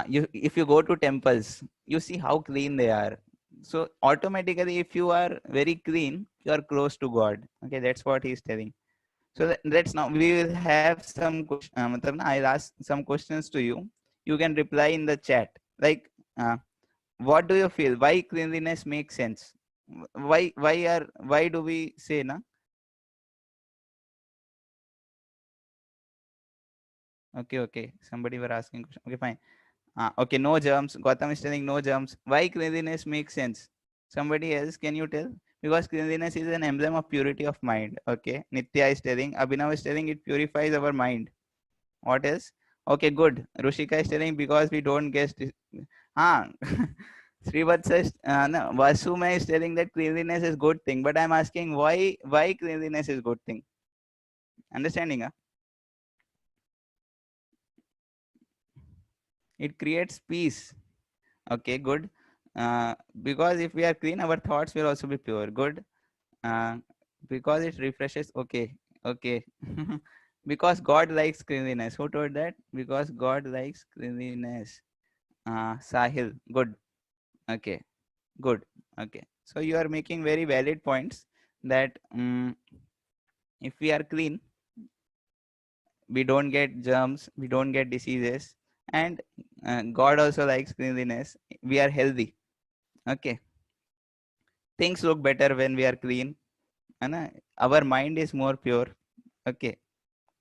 you if you go to temples, you see how clean they are. So automatically, if you are very clean, you are close to God. Okay, that's what he's telling. So let's now we will have some question. I'll ask some questions to you. You can reply in the chat. Like, what do you feel? Why cleanliness makes sense? Why do we say na? Okay. Somebody were asking question. Okay, fine. Okay, no germs. Gautam is telling no germs. Why cleanliness makes sense? Somebody else, can you tell? Because cleanliness is an emblem of purity of mind. Okay, Nitya is telling. Abhinav is telling it purifies our mind. What else? Okay, good. Rushika is telling because we don't get. Ah, Srivat says, no, Vasuma is telling that cleanliness is good thing. But I'm asking why cleanliness is good thing? Understanding? It creates peace. Okay, good. Because if we are clean, our thoughts will also be pure. Good. Uh, because it refreshes. Okay. Because God likes cleanliness. Who told that? Because God likes cleanliness. Sahil. Good. Okay. Good. Okay. So you are making very valid points that if we are clean, we don't get germs, we don't get diseases, and God also likes cleanliness. We are healthy. Okay. Things look better when we are clean. And our mind is more pure. Okay.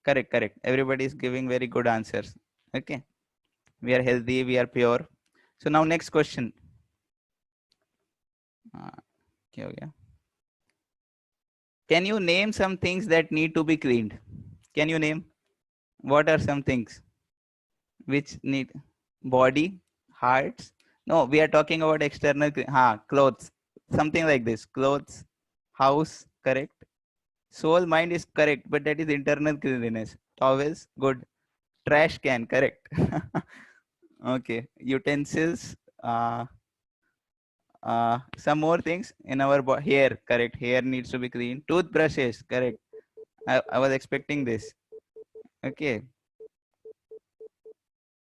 Correct. Everybody is giving very good answers. Okay. We are healthy, we are pure. So now next question. Okay. Can you name some things that need to be cleaned? Can you name? What are some things which need body, hearts? No, we are talking about external. Clothes. Something like this. Clothes, house, correct. Soul, mind is correct, but that is internal cleanliness. Towels, good. Trash can, correct. Okay. Utensils, some more things in our hair, correct. Hair needs to be clean. Toothbrushes, correct. I was expecting this. Okay.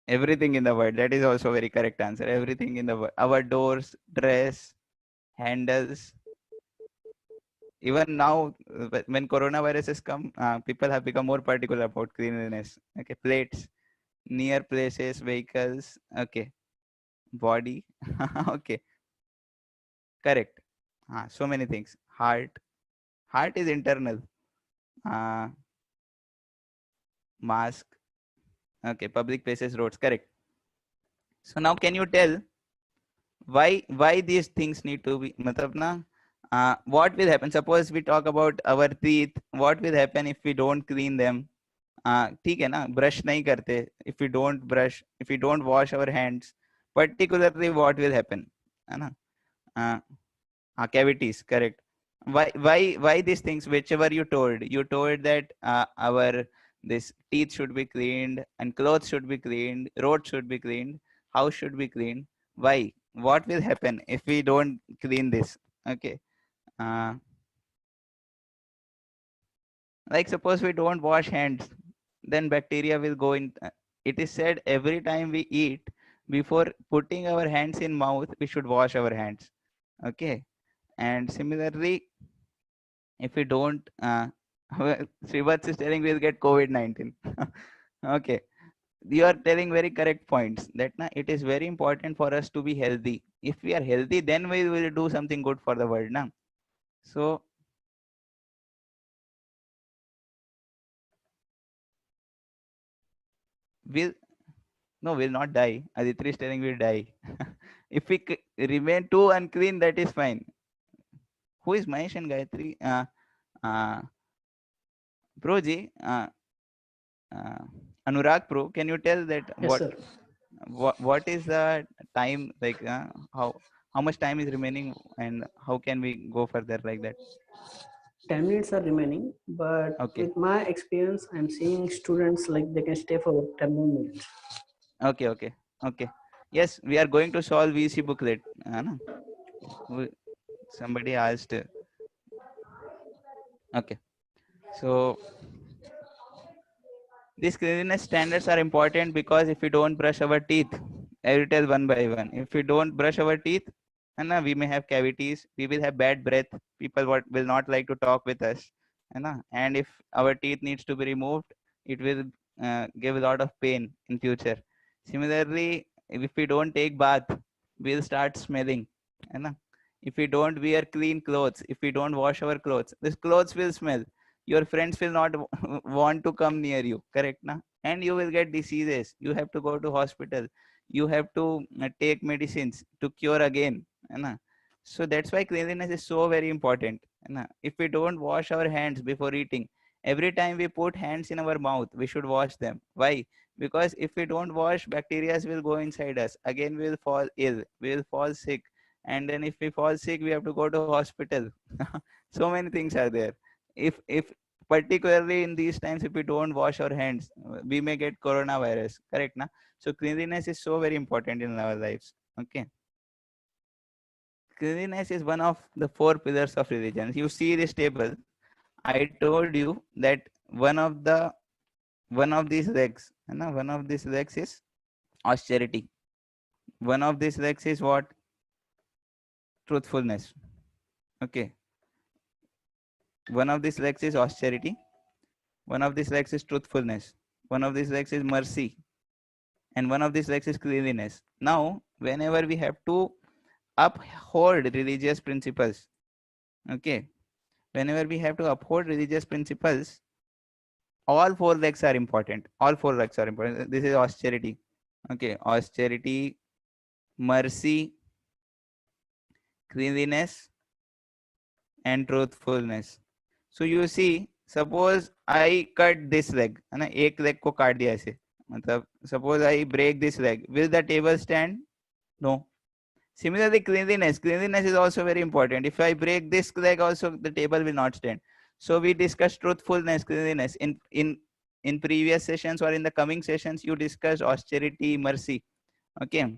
Everything in the world. That is also very correct answer. Everything in the world. Our doors, dress, handles. Even now, when coronavirus has come, people have become more particular about cleanliness. Okay. Plates, near places, vehicles. Okay. Body. Okay. Correct. So many things. Heart is internal. Uh, Mask. Okay. Public places, roads. Correct. So now, can you tell why these things need to be? Matlab na, what will happen? Suppose we talk about our teeth. What will happen if we don't clean them? ठीक है ना? Brush नहीं करते. If we don't brush, if we don't wash our hands, particularly what will happen? है ना? Cavities, correct. Why these things? Whichever you told that our this teeth should be cleaned and clothes should be cleaned, roads should be cleaned, house should be cleaned. Why? What will happen if we don't clean this? Okay. uh, Like suppose we don't wash hands, then bacteria will go in. It is said every time we eat, before putting our hands in mouth, we should wash our hands. Okay. And similarly, if we don't, Srivat is telling we'll get COVID-19. Okay. You are telling very correct points that na, it is very important for us to be healthy. If we are healthy, then we will do something good for the world. Na? So, we'll, no, we'll not die. Aditri is telling we'll die. If we remain too unclean, that is fine. Who is Mahesh and Gayatri? Uh, Proji, uh, Anurag Pro, can you tell that Yes, sir. what is the time, like how much time is remaining and how can we go further like that? 10 minutes are remaining, but Okay, with my experience, I'm seeing students like they can stay for 10 more minutes. okay, okay, okay. Yes, we are going to solve VC booklet. No? Somebody asked. Okay, so these cleanliness standards are important because if we don't brush our teeth, I will tell one by one. If we don't brush our teeth, we may have cavities, we will have bad breath, people will not like to talk with us. And if our teeth needs to be removed, it will give a lot of pain in future. Similarly, if we don't take bath, we'll start smelling. है if we don't wear clean clothes, if we don't wash our clothes, these clothes will smell. Your friends will not want to come near you, correct na? And you will get diseases, you have to go to hospital, you have to take medicines to cure again, है ना? So that's why cleanliness is so very important, है ना? If we don't wash our hands before eating, every time we put hands in our mouth, we should wash them. Why? Because if we don't wash, bacteria will go inside us, again we will fall ill, we will fall sick, and then if we fall sick, we have to go to hospital. So many things are there. If particularly in these times, if we don't wash our hands, we may get coronavirus, correct na? So cleanliness is so very important in our lives. Okay, cleanliness is one of the four pillars of religion. You see this table, I told you that one of these legs, one of these legs is austerity, one of these legs is what? Truthfulness. Okay, one of these legs is austerity, one of these legs is truthfulness, one of these legs is mercy, and one of these legs is cleanliness. Now, whenever we have to uphold religious principles, okay, whenever we have to uphold religious principles, all four legs are important. All four legs are important. This is austerity. Okay, austerity, mercy, cleanliness, and truthfulness. So you see, suppose I cut this leg, है ना, एक leg को काट दिया ऐसे, मतलब suppose I break this leg, will the table stand? No. Similarly, cleanliness. Cleanliness is also very important. If I break this leg, also the table will not stand. So we discussed truthfulness, cleanliness in previous sessions, or in the coming sessions. You discussed austerity, mercy. Okay,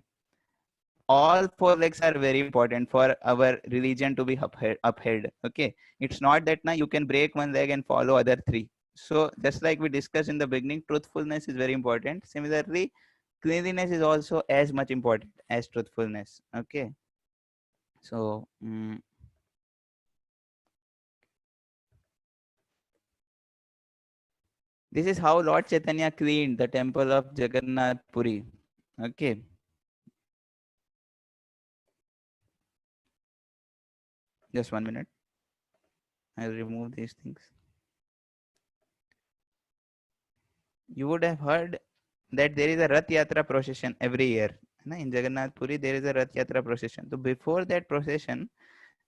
all four legs are very important for our religion to be upheld. Okay, it's not that now you can break one leg and follow other three. So just like we discussed in the beginning, truthfulness is very important. Similarly, cleanliness is also as much important as truthfulness. Okay, so this is how Lord Chaitanya cleaned the temple of Jagannath Puri. Okay, just 1 minute, I'll remove these things. You would have heard that there is a Rath Yatra procession every year. In Jagannath Puri, there is a Rath Yatra procession. So before that procession,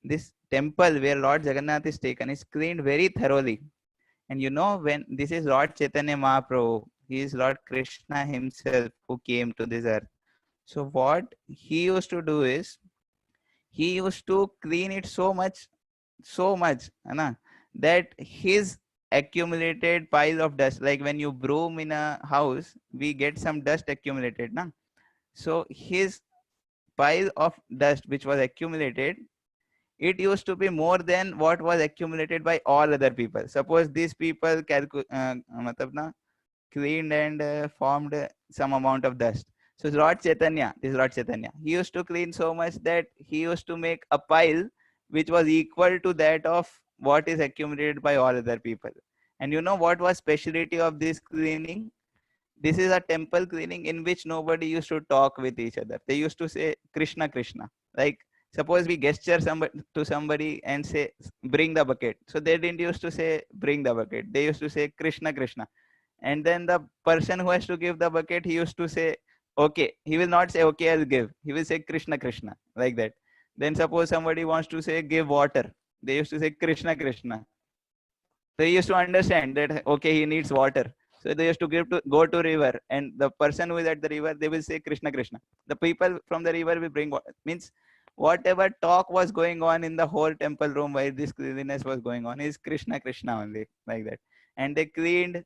this temple where Lord Jagannath is taken is cleaned very thoroughly. And you know, when this is Lord Chaitanya Mahaprabhu, he is Lord Krishna himself who came to this earth. So what he used to do is, he used to clean it so much, that his accumulated pile of dust, like when you broom in a house, we get some dust accumulated, na? So his pile of dust which was accumulated, it used to be more than what was accumulated by all other people. Suppose these people matlab na, cleaned and formed some amount of dust. So Lord Chaitanya, he used to clean so much that he used to make a pile which was equal to that of what is accumulated by all other people. And you know what was speciality of this cleaning? This is a temple cleaning in which nobody used to talk with each other. They used to say Krishna Krishna. Like suppose we gesture somebody to somebody and say bring the bucket. So they didn't used to say bring the bucket. They used to say Krishna Krishna. And then the person who has to give the bucket, he used to say okay. He will not say okay, I'll give. He will say Krishna Krishna, like that. Then suppose somebody wants to say give water. They used to say Krishna Krishna. So he used to understand that okay, he needs water. So they used to go to river, and the person who is at the river, they will say Krishna Krishna. The people from the river will bring water. Means whatever talk was going on in the whole temple room where this cleanliness was going on is Krishna Krishna only, like that. And they cleaned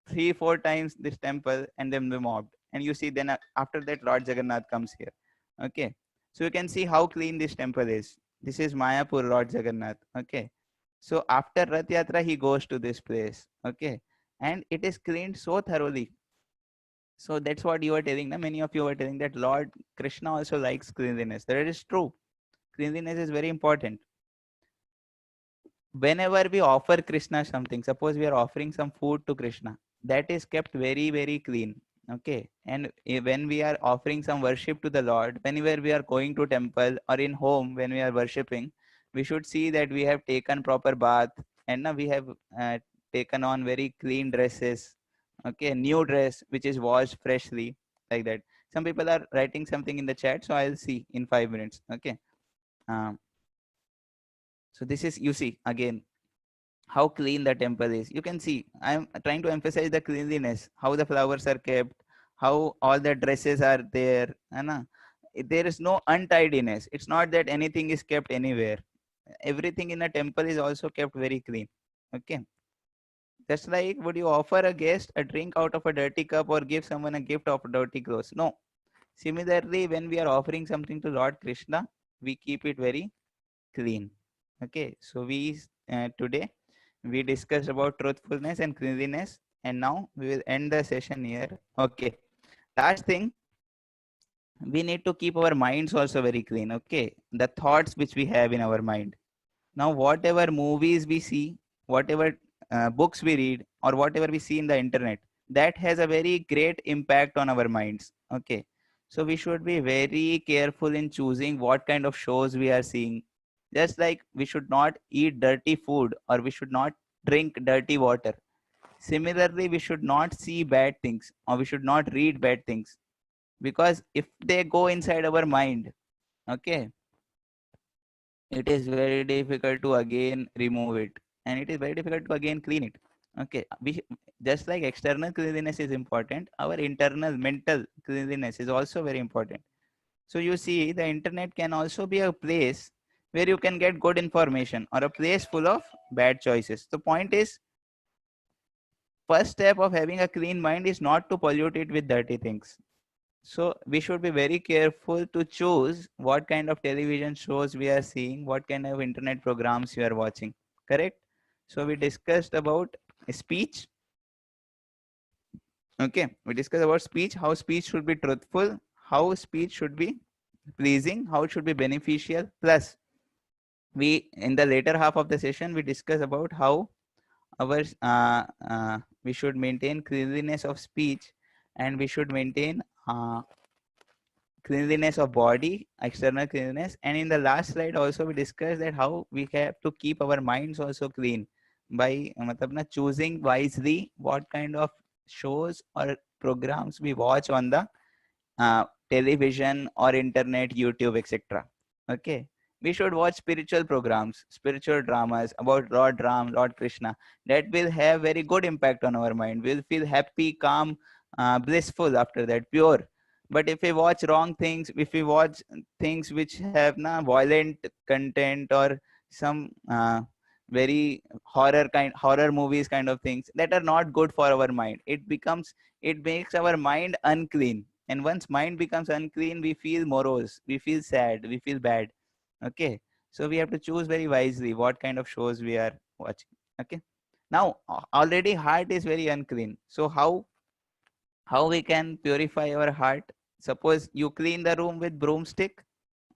3 4 times this temple, and then they mobbed. And you see, then after that, Lord Jagannath comes here. Okay, so you can see how clean this temple is. This is Mayapur, Lord Jagannath. Okay, so after Rath Yatra, he goes to this place. Okay, and it is cleaned so thoroughly. So that's what you are telling. Na? Many of you are telling that Lord Krishna also likes cleanliness. That is true. Cleanliness is very important. Whenever we offer Krishna something, suppose we are offering some food to Krishna, that is kept very, very clean. Okay. And when we are offering some worship to the Lord, whenever we are going to temple or in home, when we are worshipping, we should see that we have taken proper bath, and we have taken on very clean dresses. Okay. New dress, which is washed freshly, like that. Some people are writing something in the chat, so I'll see in 5 minutes. Okay. Um, so this is, you see, again, how clean the temple is. You can see I'm trying to emphasize the cleanliness, how the flowers are kept, how all the dresses are there. There is no untidiness. It's not that anything is kept anywhere. Everything in a temple is also kept very clean. Okay, just like would you offer a guest a drink out of a dirty cup or give someone a gift of dirty clothes? No. Similarly, when we are offering something to Lord Krishna, we keep it very clean. Okay, so we today we discussed about truthfulness and cleanliness, and now we will end the session here. Okay, last thing, we need to keep our minds also very clean. Okay, the thoughts which we have in our mind. Now whatever movies we see, whatever books we read, or whatever we see in the internet, that has a very great impact on our minds. Okay, so we should be very careful in choosing what kind of shows we are seeing. Just like we should not eat dirty food, or we should not drink dirty water. Similarly, we should not see bad things, or we should not read bad things, because if they go inside our mind, okay, it is very difficult to again remove it, and it is very difficult to again clean it. Okay, we just like external cleanliness is important, our internal mental cleanliness is also very important. So you see, the internet can also be a place where you can get good information, or a place full of bad choices. The point is, first step of having a clean mind is not to pollute it with dirty things. So we should be very careful to choose what kind of television shows we are seeing, what kind of internet programs we are watching. Correct? So we discussed about speech. Okay, we discussed about speech, how speech should be truthful, how speech should be pleasing, how it should be beneficial. Plus, we in the later half of the session we discuss about how our we should maintain cleanliness of speech, and we should maintain cleanliness of body, external cleanliness. And in the last slide also we discussed that how we have to keep our minds also clean by choosing wisely what kind of shows or programs we watch on the television or internet, YouTube, etc. Okay, we should watch spiritual programs, spiritual dramas about Lord Ram, Lord Krishna. That will have very good impact on our mind. We'll feel happy, calm, blissful after that, pure. But if we watch wrong things, if we watch things which have violent content, or some very horror movies kind of things that are not good for our mind, it makes our mind unclean. And once mind becomes unclean, we feel morose, we feel sad, we feel bad. Okay, So we have to choose very wisely what kind of shows we are watching. Okay. Now already heart is very unclean. So how we can purify our heart? Suppose you clean the room with broomstick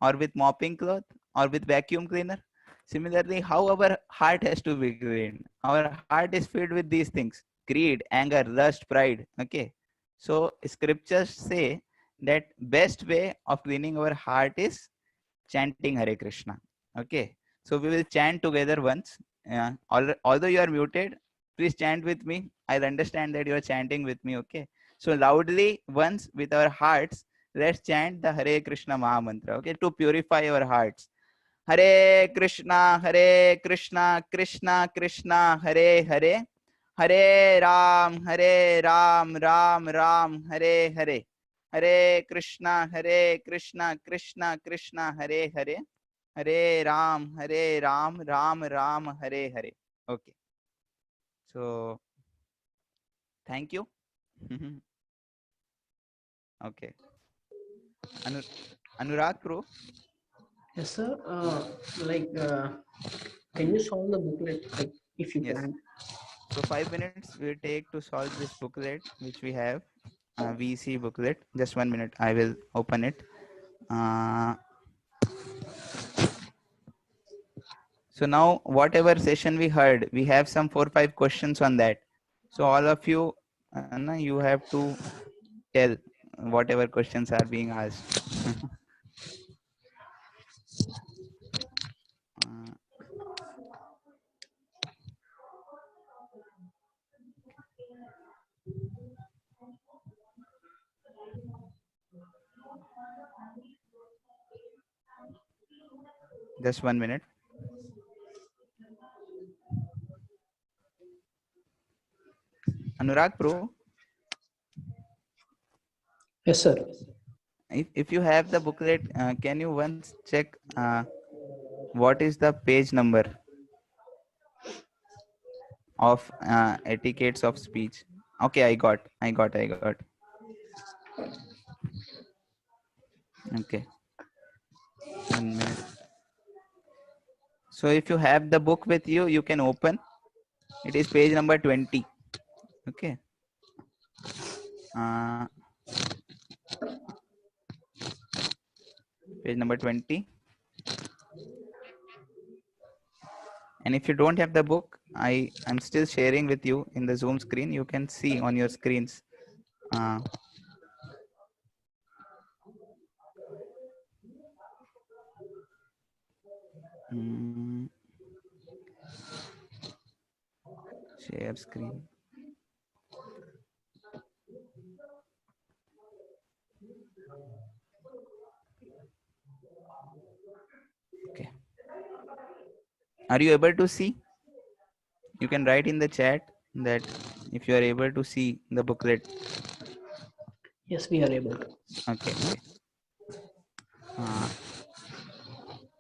or with mopping cloth or with vacuum cleaner. Similarly, how our heart has to be cleaned. Our heart is filled with these things: greed, anger, lust, pride. Okay. So scriptures say that best way of cleaning our heart is chanting Hare Krishna. Okay. So we will chant together once. Although you are muted, please chant with me. I'll understand that you are chanting with me. Okay. So loudly once with our hearts, let's chant the Hare Krishna Maha Mantra. Okay. To purify our hearts. Hare Krishna, Krishna Krishna, Hare Hare, Hare Ram, Ram Ram, Hare Hare, Hare Krishna, Krishna Krishna, Hare Hare, Hare Ram, Ram Ram, Hare Hare. Okay. So thank you. Okay. Anu Anurag Pro. Yes, sir. Can you solve the booklet, like, if you Yes. can? So 5 minutes we take to solve this booklet which we have, VC booklet. Just 1 minute, I will open it. So now whatever session we heard, we have some 4 5 questions on that. So all of you, you have to tell whatever questions are being asked. uh, just 1 minute. Anurag Pro, Yes, sir. if you have the booklet, can you once check what is the page number of etiquettes of speech? Okay, I got. Okay, 1 minute. So if you have the book with you, you can open. It is page number 20. Okay. Uh, Page number 20. And if you don't have the book, I'm still sharing with you in the Zoom screen. You can see on your screens. Uh, mm, Share screen. Okay. Are you able to see? You can write in the chat that if you are able to see the booklet. Yes, we are able to. Okay. Uh,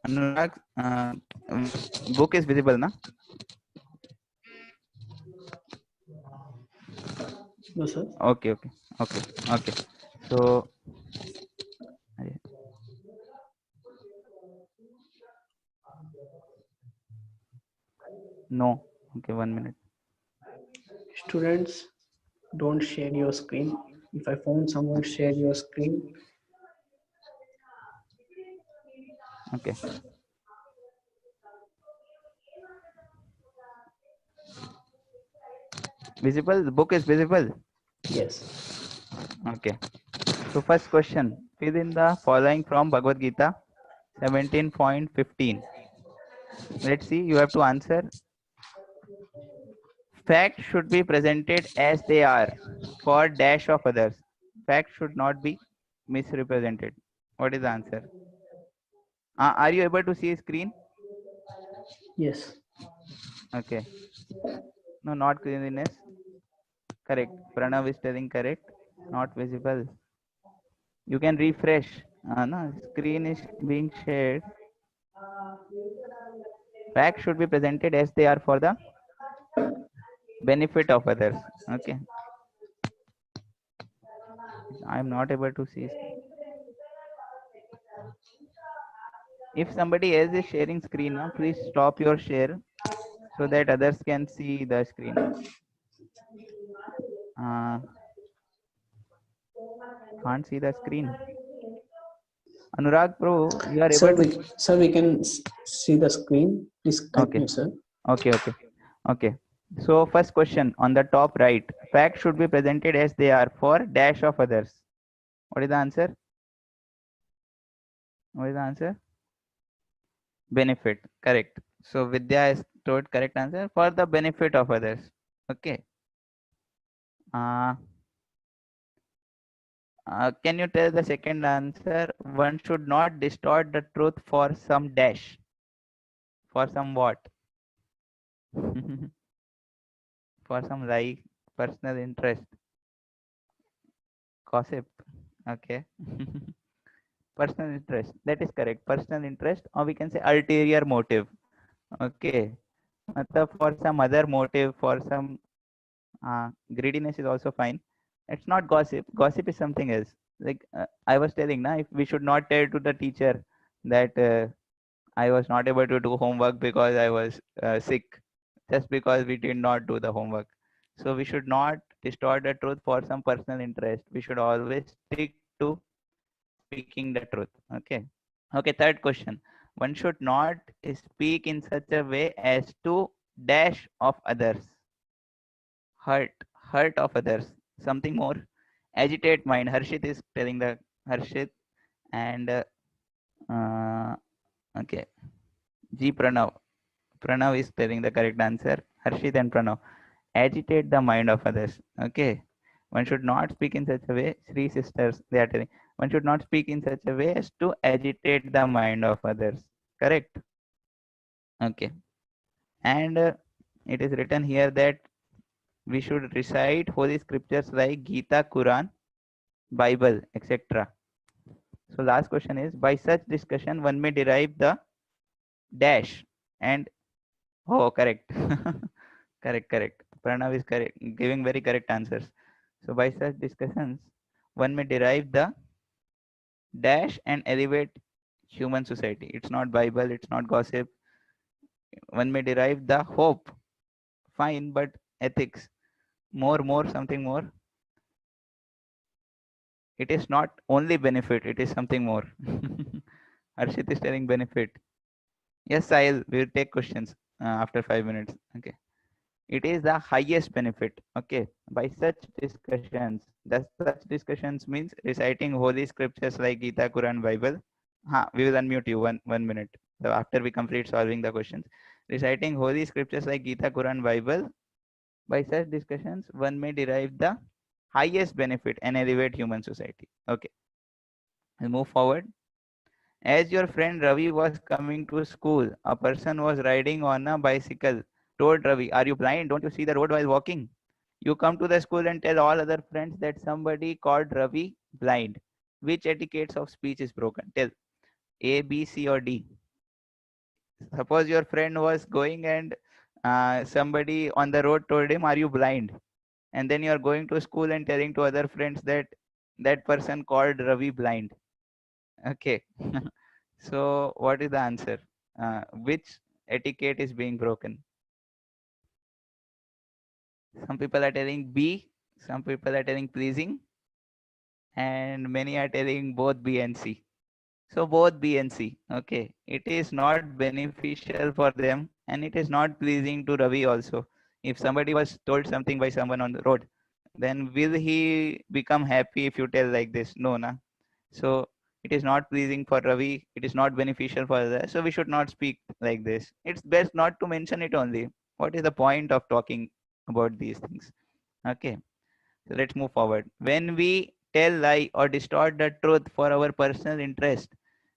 Anurag, book is visible, na? No, sir. Okay. So, no. Okay, 1 minute. Students, don't share your screen. If I found someone share your screen, Okay. Visible? The book is visible? yes. Okay. So first question, fill in the following from Bhagavad Gita 17.15. Let's see, you have to answer. Facts should be presented as they are for dash of others. Facts should not be misrepresented. What is the answer? Are you able to see screen? Yes. Okay. No, not cleanliness. Correct. Pranav is telling correct. Not visible. You can refresh. No, screen is being shared. Facts should be presented as they are for the benefit of others. Okay. I am not able to see. If somebody else is sharing screen, please stop your share so that others can see the screen. Uh, can't see the screen. Anurag Pro, you are able to. Sir, we can see the screen. Please Okay, continue, sir. okay. So first question on the top right, facts should be presented as they are for dash of others. What is the answer? What is the answer? Benefit. Correct. So Vidya is told correct answer for the benefit of others. Okay. Uh, can you tell the second answer? One should not distort the truth for some dash. For some what? For some like personal interest. Gossip. Okay. Personal interest. That is correct. Personal interest, or we can say ulterior motive. Okay. For some other motive, for some greediness is also fine. It's not gossip. Gossip is something else. Like I was telling, na, if we should not tell to the teacher that I was not able to do homework because I was sick, just because we did not do the homework. So we should not distort the truth for some personal interest. We should always stick to speaking the truth. Okay. Okay. Third question. One should not speak in such a way as to dash of others, hurt, hurt of others, something more, agitate mind. Harshit is telling the Harshit and okay, G Pranav. Pranav is telling the correct answer. Harshit and Pranav. Agitate the mind of others. Okay. One should not speak in such a way. Three sisters, they are telling. One should not speak in such a way as to agitate the mind of others. Correct. Okay. And it is written here that we should recite holy scriptures like Gita, Quran, Bible, etc. So last question is, by such discussion one may derive the dash and oh, correct. Correct. Pranav is correct, giving very correct answers. So by such discussions one may derive the dash and elevate human society. It's not Bible, it's not gossip. One may derive the hope. Fine, but ethics. More, something more. It is not only benefit, it is something more. Arshit is telling benefit. Yes, Sahil, we will take questions after 5 minutes. Okay. It is the highest benefit. Okay. By such discussions, such discussions means reciting holy scriptures like Gita, Quran, Bible. We will unmute you 1 minute. So after we complete solving the questions, reciting holy scriptures like Gita, Quran, Bible. By such discussions, one may derive the highest benefit and elevate human society. Okay. We'll move forward. As your friend Ravi was coming to school, a person was riding on a bicycle. Told Ravi, "Are you blind? Don't you see the road while walking?" You come to the school and tell all other friends that somebody called Ravi blind. Which etiquettes of speech is broken? Tell A, B, C, or D. Suppose your friend was going and somebody on the road told him, "Are you blind?" And then you are going to school and telling to other friends that that person called Ravi blind. Okay. So what is the answer? Which etiquette is being broken? Some people are telling B, some people are telling pleasing, and many are telling both B and C. So both B and C. Okay. It is not beneficial for them and it is not pleasing to Ravi also. If somebody was told something by someone on the road, then will he become happy if you tell like this? No, na. So it is not pleasing for Ravi. It is not beneficial for others. So we should not speak like this. It's best not to mention it only. What is the point of talking about these things? Okay. So let's move forward. When we tell lie or distort the truth for our personal interest,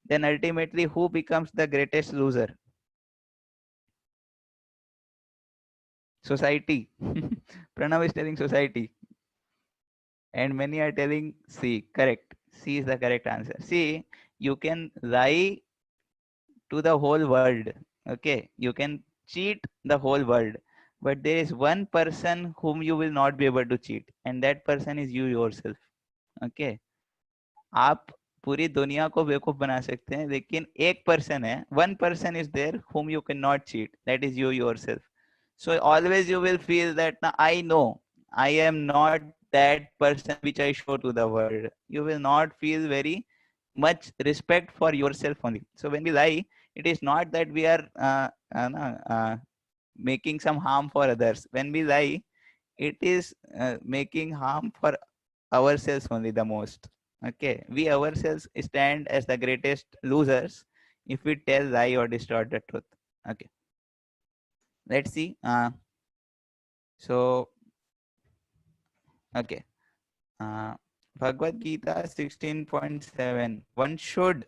then ultimately who becomes the greatest loser? Society. Pranav is telling society. And many are telling C. Correct. C is the correct answer. See, you can lie to the whole world. Okay, you can cheat the whole world, but there is one person whom you will not be able to cheat, and that person is you yourself. Okay, आप पूरी दुनिया को बेवकूफ बना सकते हैं, लेकिन एक पर्सन है, one person is there whom you cannot cheat, that is you yourself. So always you will feel that I know I am not that person which I show to the world. You will not feel very much respect for yourself only. So when we lie, it is not that we are making some harm for others. When we lie, it is making harm for ourselves only the most. Okay, we ourselves stand as the greatest losers if we tell lie or distort the truth. Okay, let's see. So okay, Bhagavad Gita 16.7. One should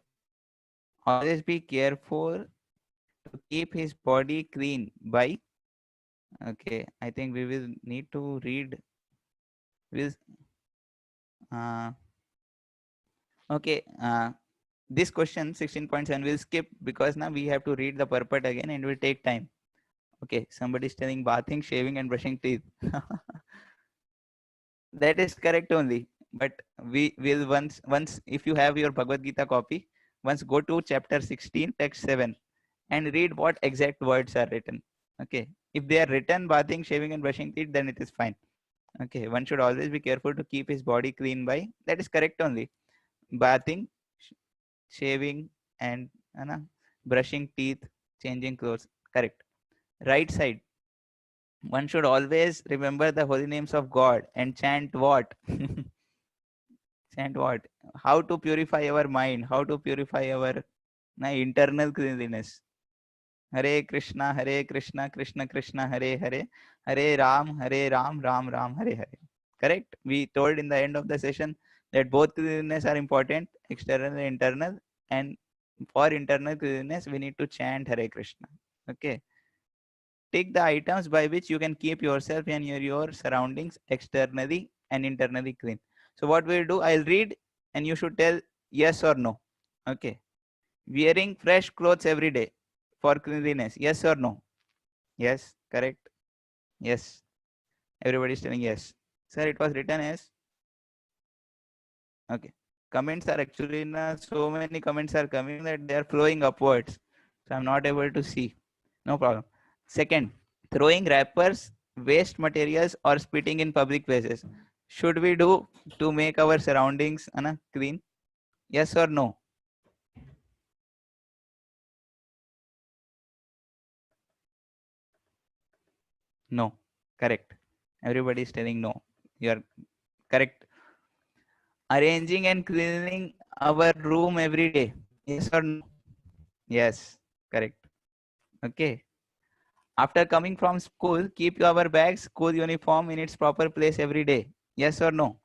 always be careful to keep his body clean by. Okay, I think we will need to read. Will uh, okay. This question 16.7 will skip because now we have to read the purport again and it will take time. Okay, somebody is telling bathing, shaving, and brushing teeth. That is correct only. But we will once if you have your Bhagavad Gita copy, once go to chapter 16, text 7, and read what exact words are written. Okay, if they are written bathing, shaving, and brushing teeth, then it is fine. Okay, one should always be careful to keep his body clean by, that is correct only, bathing, shaving, and brushing teeth, changing clothes. Correct. Right side. One should always remember the holy names of God and chant what? Chant what? How to purify our mind? How to purify our internal cleanliness? Hare Krishna, Krishna Krishna, Hare Hare, Hare Ram, Ram Ram, Hare Hare. Correct? We told in the end of the session that both cleanliness are important, external and internal, and for internal cleanliness, we need to chant Hare Krishna. Okay. Take the items by which you can keep yourself and your surroundings externally and internally clean. So what we'll do, I'll read and you should tell yes or no. Okay. Wearing fresh clothes every day for cleanliness. Yes or no? Yes. Correct. Yes. Everybody's telling yes. Sir, it was written as. Okay. Comments are actually so many comments are coming that they are flowing upwards. So I'm not able to see. No problem. Second, throwing wrappers, waste materials, or spitting in public places. Should we do to make our surroundings clean? Yes or no? No. Correct. Everybody is telling no. You are correct. Arranging and cleaning our room every day. Yes or no? Yes. Correct. Okay. After coming from school, keep your bag, school uniform in its proper place every day. Yes or no?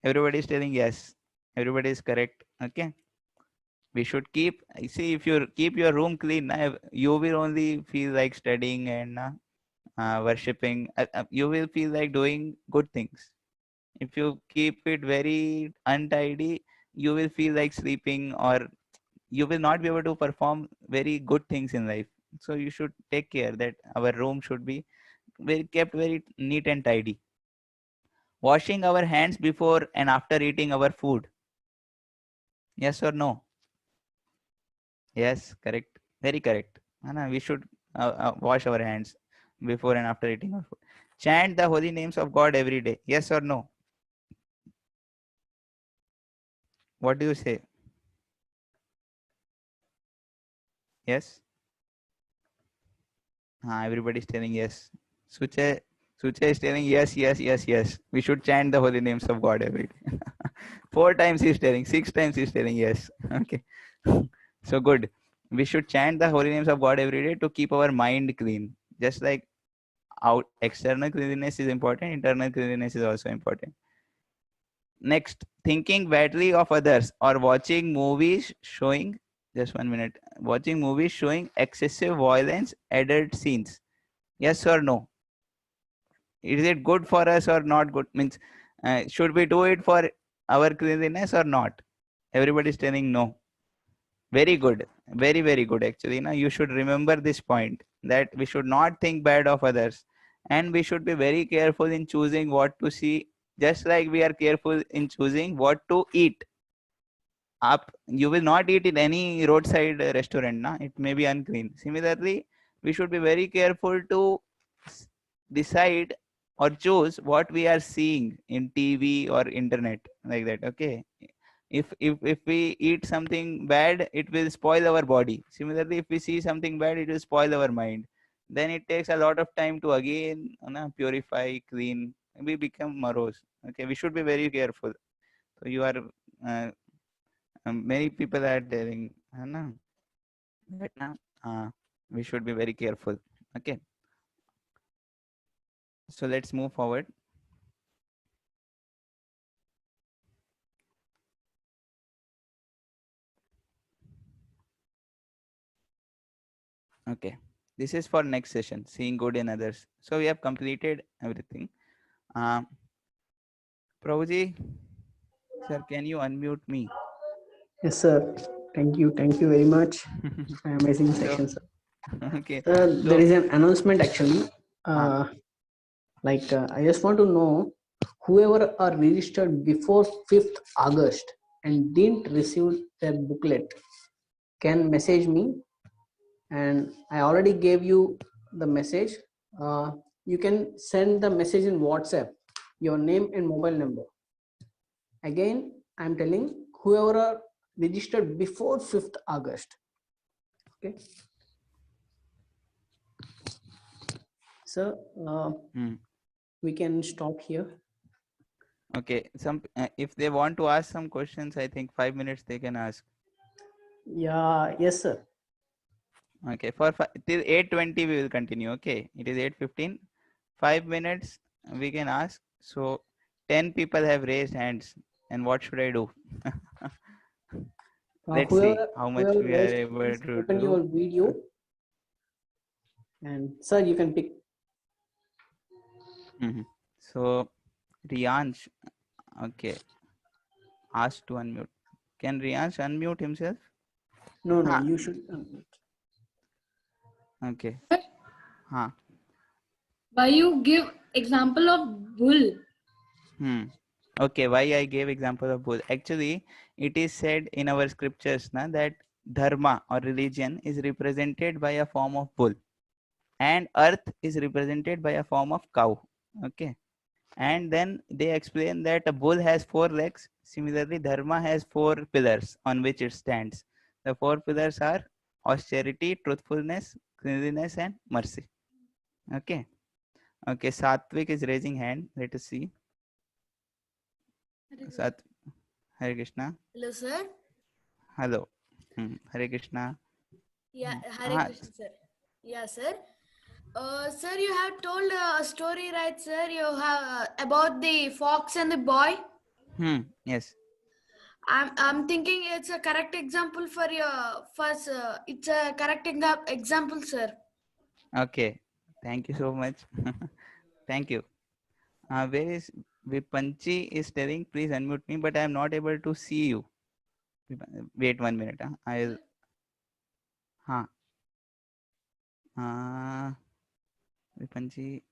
Everybody is telling yes. Everybody is correct. Okay. We should keep, see, if you keep your room clean, you will only feel like studying and worshipping. You will feel like doing good things. If you keep it very untidy, you will feel like sleeping, or you will not be able to perform very good things in life. So you should take care that our room should be kept very neat and tidy. Washing our hands before and after eating our food. Yes or no? Yes, correct. Very correct. We should wash our hands before and after eating our food. Chant the holy names of God every day. Yes or no? What do you say? Yes? Everybody is telling yes. Suche, Suche is telling yes, yes, yes, yes. We should chant the holy names of God every day. 4 times he's telling, 6 times he's telling yes. Okay. So good. We should chant the holy names of God every day to keep our mind clean. Just like out external cleanliness is important, internal cleanliness is also important. Next, thinking badly of others or watching movies showing, just 1 minute, watching movies showing excessive violence, adult scenes. Yes or no? Is it good for us or not good? Means, should we do it for our cleanliness or not? Everybody is telling no. Very good. Very, very good. Actually, you should remember this point that we should not think bad of others, and we should be very careful in choosing what to see Just like we are careful in choosing what to eat. You will not eat in any roadside restaurant, na? It may be unclean. Similarly, we should be very careful to decide or choose what we are seeing in TV or internet, like that. Okay, if we eat something bad, it will spoil our body. Similarly, if we see something bad, it will spoil our mind. Then it takes a lot of time to again purify, clean. We become morose. Okay, we should be very careful. So you are uh, many people are telling na, that now we should be very careful. Okay, so let's move forward. Okay, this is for next session, seeing good in others. So we have completed everything. Prabhuji, sir, can you unmute me? Yes, sir. Thank you. Thank you very much. Amazing So section, sir. okay, Sir, there so is an announcement actually. uh, I just want to know whoever are registered before 5th August and didn't receive their booklet can message me, and I already gave you the message. You can send the message in WhatsApp, your name and mobile number. Again, I'm telling whoever are registered before 5th August. Okay. So we can stop here. okay, some if they want to ask some questions, I think 5 minutes they can ask. Yeah, yes, sir. Okay, for till 8:20 we will continue. Okay, it is 8:15. 5 minutes we can ask. So 10 people have raised hands, and what should I do? Let's see how much Whoever we are raised, able please to open do. your video, and sir, you can pick. So Riyansh, okay, asked to unmute. Can Riyansh unmute himself? No, हाँ, you should unmute. Okay. Huh. why you give example of bull? Okay, why I gave example of bull? Actually, it is said in our scriptures na, that dharma or religion is represented by a form of bull, and earth is represented by a form of cow. Okay, and then they explain that a bull has 4 legs. Similarly, dharma has 4 pillars on which it stands. The 4 pillars are austerity, truthfulness, cleanliness, and mercy. Okay. Okay, Satvik is raising hand. Let us see. Sat Hare Krishna. Hello, sir. Hello. Hare Krishna. Yeah, Hare Krishna, sir. Yeah, sir. Sir, you have told a story, right, sir? You have about the fox and the boy. Yes. I'm thinking it's a correct example for your first. It's a correct example, sir. Okay. Thank you so much. Thank you. Where is Vipanchi is telling, please unmute me, but I am not able to see you. Wait 1 minute. I'll. Huh. Vipanchi.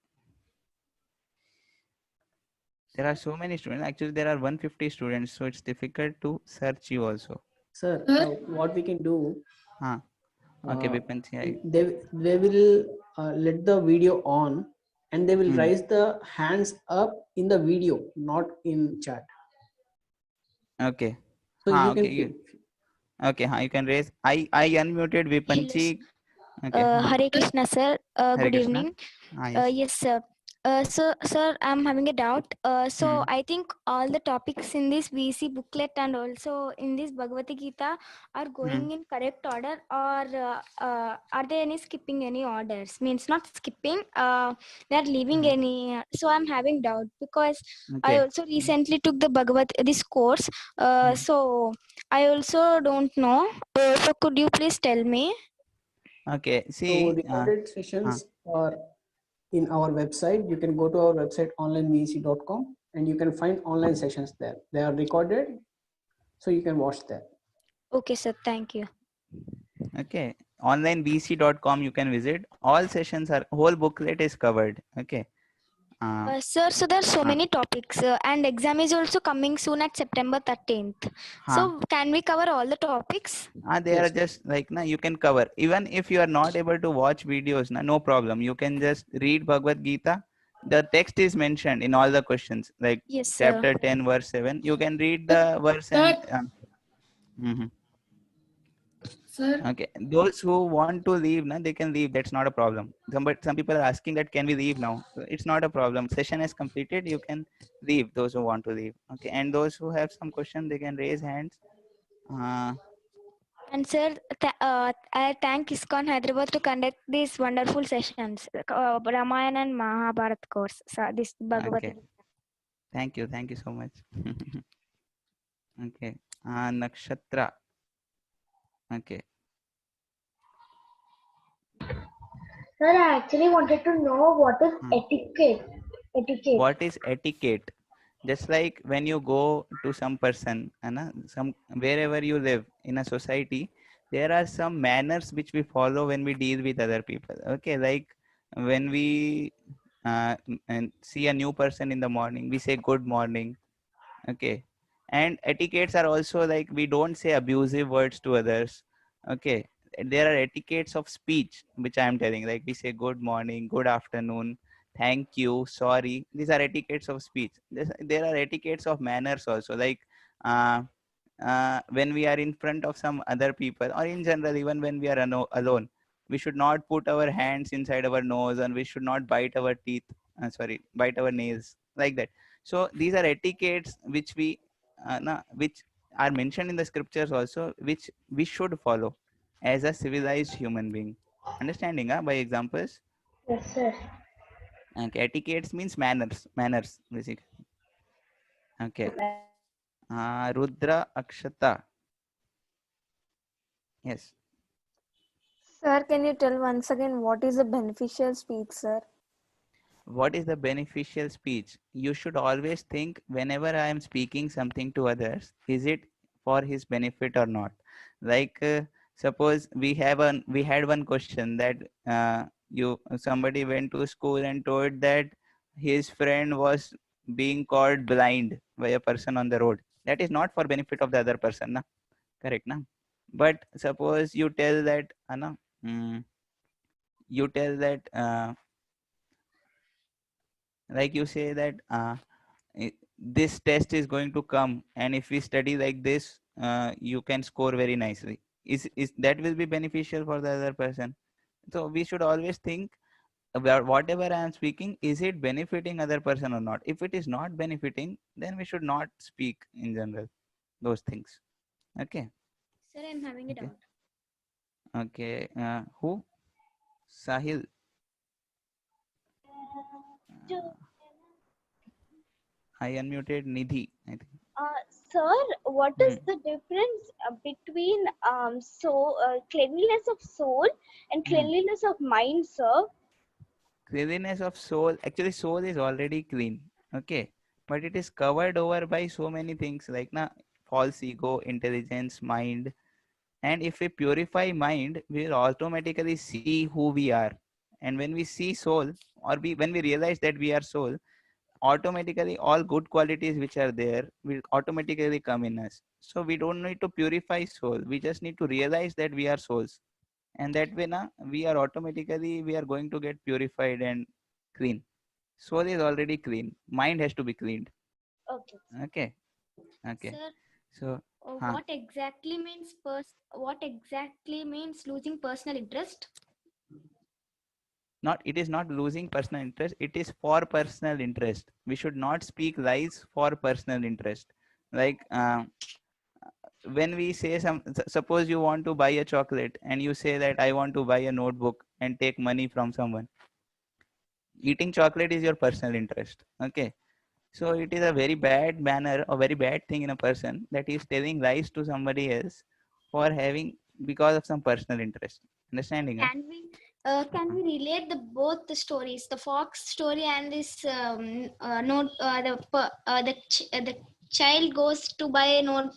There are so many students. Actually, there are 150 students, so it's difficult to search you also. Sir, what we can do? Okay, Vipanchi. They will let the video on, and they will raise the hands up in the video, not in chat. Okay. So you can Okay. pick. Okay. You can raise. I unmuted Vipanchi. Okay. Hare Krishna, sir. Hare Good Krishna. evening. Yes. Yes, sir. Sir, I'm having a doubt. I think all the topics in this VC booklet and also in this Bhagavad Gita are going in correct order, or are there any skipping any orders? Means not skipping. They are leaving any. So I'm having doubt because I also recently took the this course. So I also don't know. So could you please tell me? Okay. See. So recorded sessions are in our website. You can go to our website onlinevc.com and you can find online sessions there. They are recorded, so you can watch that. Okay, sir. Thank you. Okay. Onlinevc.com you can visit. All sessions are, whole booklet is covered. Okay. Sir, so there are so uh, many topics and exam is also coming soon at September 13th. So can we cover all the topics? they are Yes. just like you can cover even if you are not able to watch videos. No problem. You can just read Bhagavad Gita. The text is mentioned in all the questions, like Yes, sir. chapter 10, verse 7. You can read the verse and. Sir, Mhm. sir, Okay, those who want to leave, na, they can leave. That's not a problem. But some people are asking that can we leave now? So it's not a problem. Session is completed. You can leave. Those who want to leave. Okay, and those who have some question, they can raise hands. Uh, And sir, I thank ISKCON Hyderabad to conduct these wonderful sessions, Ramayana and Mahabharat course. So this Bhagavad okay, Gita. thank you so much. Okay, Nakshatra. Okay, Sir, I actually wanted to know what is uh, etiquette. Etiquette. what is etiquette? Just like when you go to some person, some wherever you live in a society, there are some manners which we follow when we deal with other people. Okay, like when we and see a new person in the morning, we say good morning. Okay, and etiquettes are also like we don't say abusive words to others. Okay, there are etiquettes of speech which I am telling, like we say good morning, good afternoon, thank you, sorry. These are etiquettes of speech. There are etiquettes of manners also, like uh, when we are in front of some other people, or in general even when we are alone, we should not put our hands inside our nose, and we should not bite our teeth, bite our nails, like that. So these are etiquettes which which are mentioned in the scriptures also, which we should follow as a civilized human being. Understanding by examples. Yes, sir. Okay, etiquettes means manners basically. Okay, Rudra Akshata. Yes. Sir, can you tell once again what is a beneficial speech, sir? What is the beneficial speech? You should always think whenever I am speaking something to others, is it for his benefit or not? Like suppose we had one question that you somebody went to school and told that his friend was being called blind by a person on the road. That is not for benefit of the other person, na? Correct, na? But suppose you tell that, you tell that like you say that this test is going to come, and if we study like this, you can score very nicely. Is that will be beneficial for the other person? So we should always think about whatever I am speaking, is it benefiting other person or not? If it is not benefiting, then we should not speak in general those things. Okay. Sir, I'm having a Okay. doubt. Okay, who? Sahil. uh, I unmuted Nidhi, I think. Sir, what is Hmm. the difference between cleanliness of soul and Hmm. cleanliness of mind, sir? Cleanliness of soul, actually soul is already clean. Okay, but it is covered over by so many things like false ego, intelligence, mind. And if we purify mind, we will automatically see who we are. And when we see soul, or when we realize that we are soul, automatically all good qualities which are there will automatically come in us. So we don't need to purify soul, we just need to realize that we are souls. And that way we are automatically, we are going to get purified and clean. Soul is already clean, mind has to be cleaned. Okay. Okay. Okay, Sir, so huh, what exactly means losing personal interest? not, it is not losing personal interest, it is for personal interest. We should not speak lies for personal interest. Like when we say suppose you want to buy a chocolate and you say that I want to buy a notebook and take money from someone. Eating chocolate is your personal interest. Okay, so it is a very bad manner or very bad thing in a person that is telling lies to somebody else for having, because of some personal interest. Understanding, huh? Can we relate both the stories, the fox story and this note? The child goes to buy a note,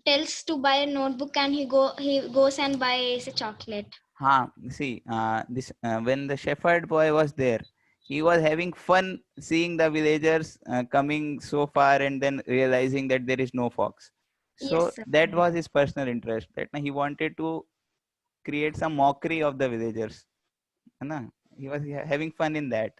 tells to buy a notebook, and he goes and buys a chocolate. See, this when the shepherd boy was there, he was having fun seeing the villagers coming so far and then realizing that there is no fox. So Yes, sir. that was his personal interest, that he wanted to create some mockery of the villagers. है ना? He was having fun in that.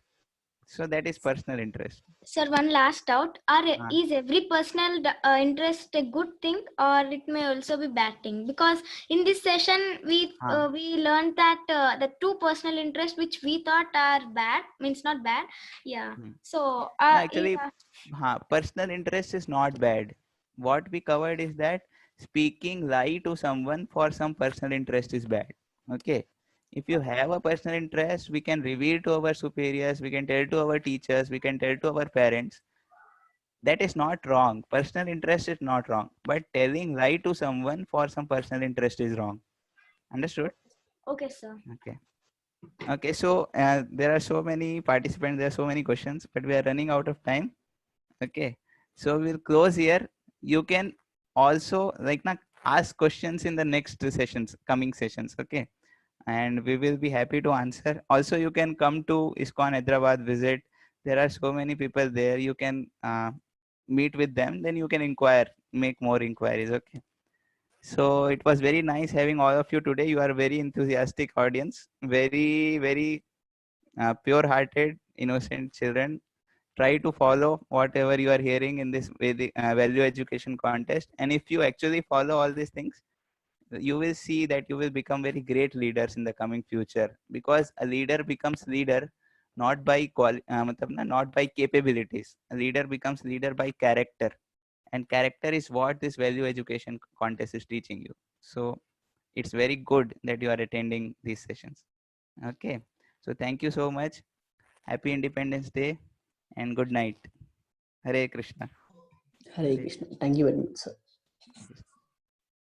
So that is personal interest. Sir, one last doubt. Ah. Is every personal interest a good thing or it may also be bad thing? Because in this session, we learned that the two personal interests which we thought are bad, means not bad. Yeah. So, No, actually, personal interest is not bad. What we covered is that speaking lie to someone for some personal interest is bad. Okay. If you have a personal interest, we can reveal to our superiors, we can tell to our teachers, we can tell to our parents. That is not wrong. Personal interest is not wrong. But telling lie to someone for some personal interest is wrong. Understood? okay, sir. Okay. Okay. So there are so many participants, there are so many questions, but we are running out of time. Okay, so we'll close here. You can also ask questions in the next sessions, coming sessions. Okay, and we will be happy to answer. Also, you can come to ISKCON Hyderabad visit. There are so many people there. You can meet with them. Then you can inquire, make more inquiries. Okay. So it was very nice having all of you today. You are very enthusiastic audience, very pure-hearted, innocent children. Try to follow whatever you are hearing in this value education contest, and if you actually follow all these things, you will see that you will become very great leaders in the coming future, because a leader becomes leader not by not by capabilities. A leader becomes leader by character, and character is what this value education contest is teaching you. So it's very good that you are attending these sessions. Okay, so thank you so much. Happy Independence Day and good night. Hare Krishna. Hare Krishna. Thank you very much, sir.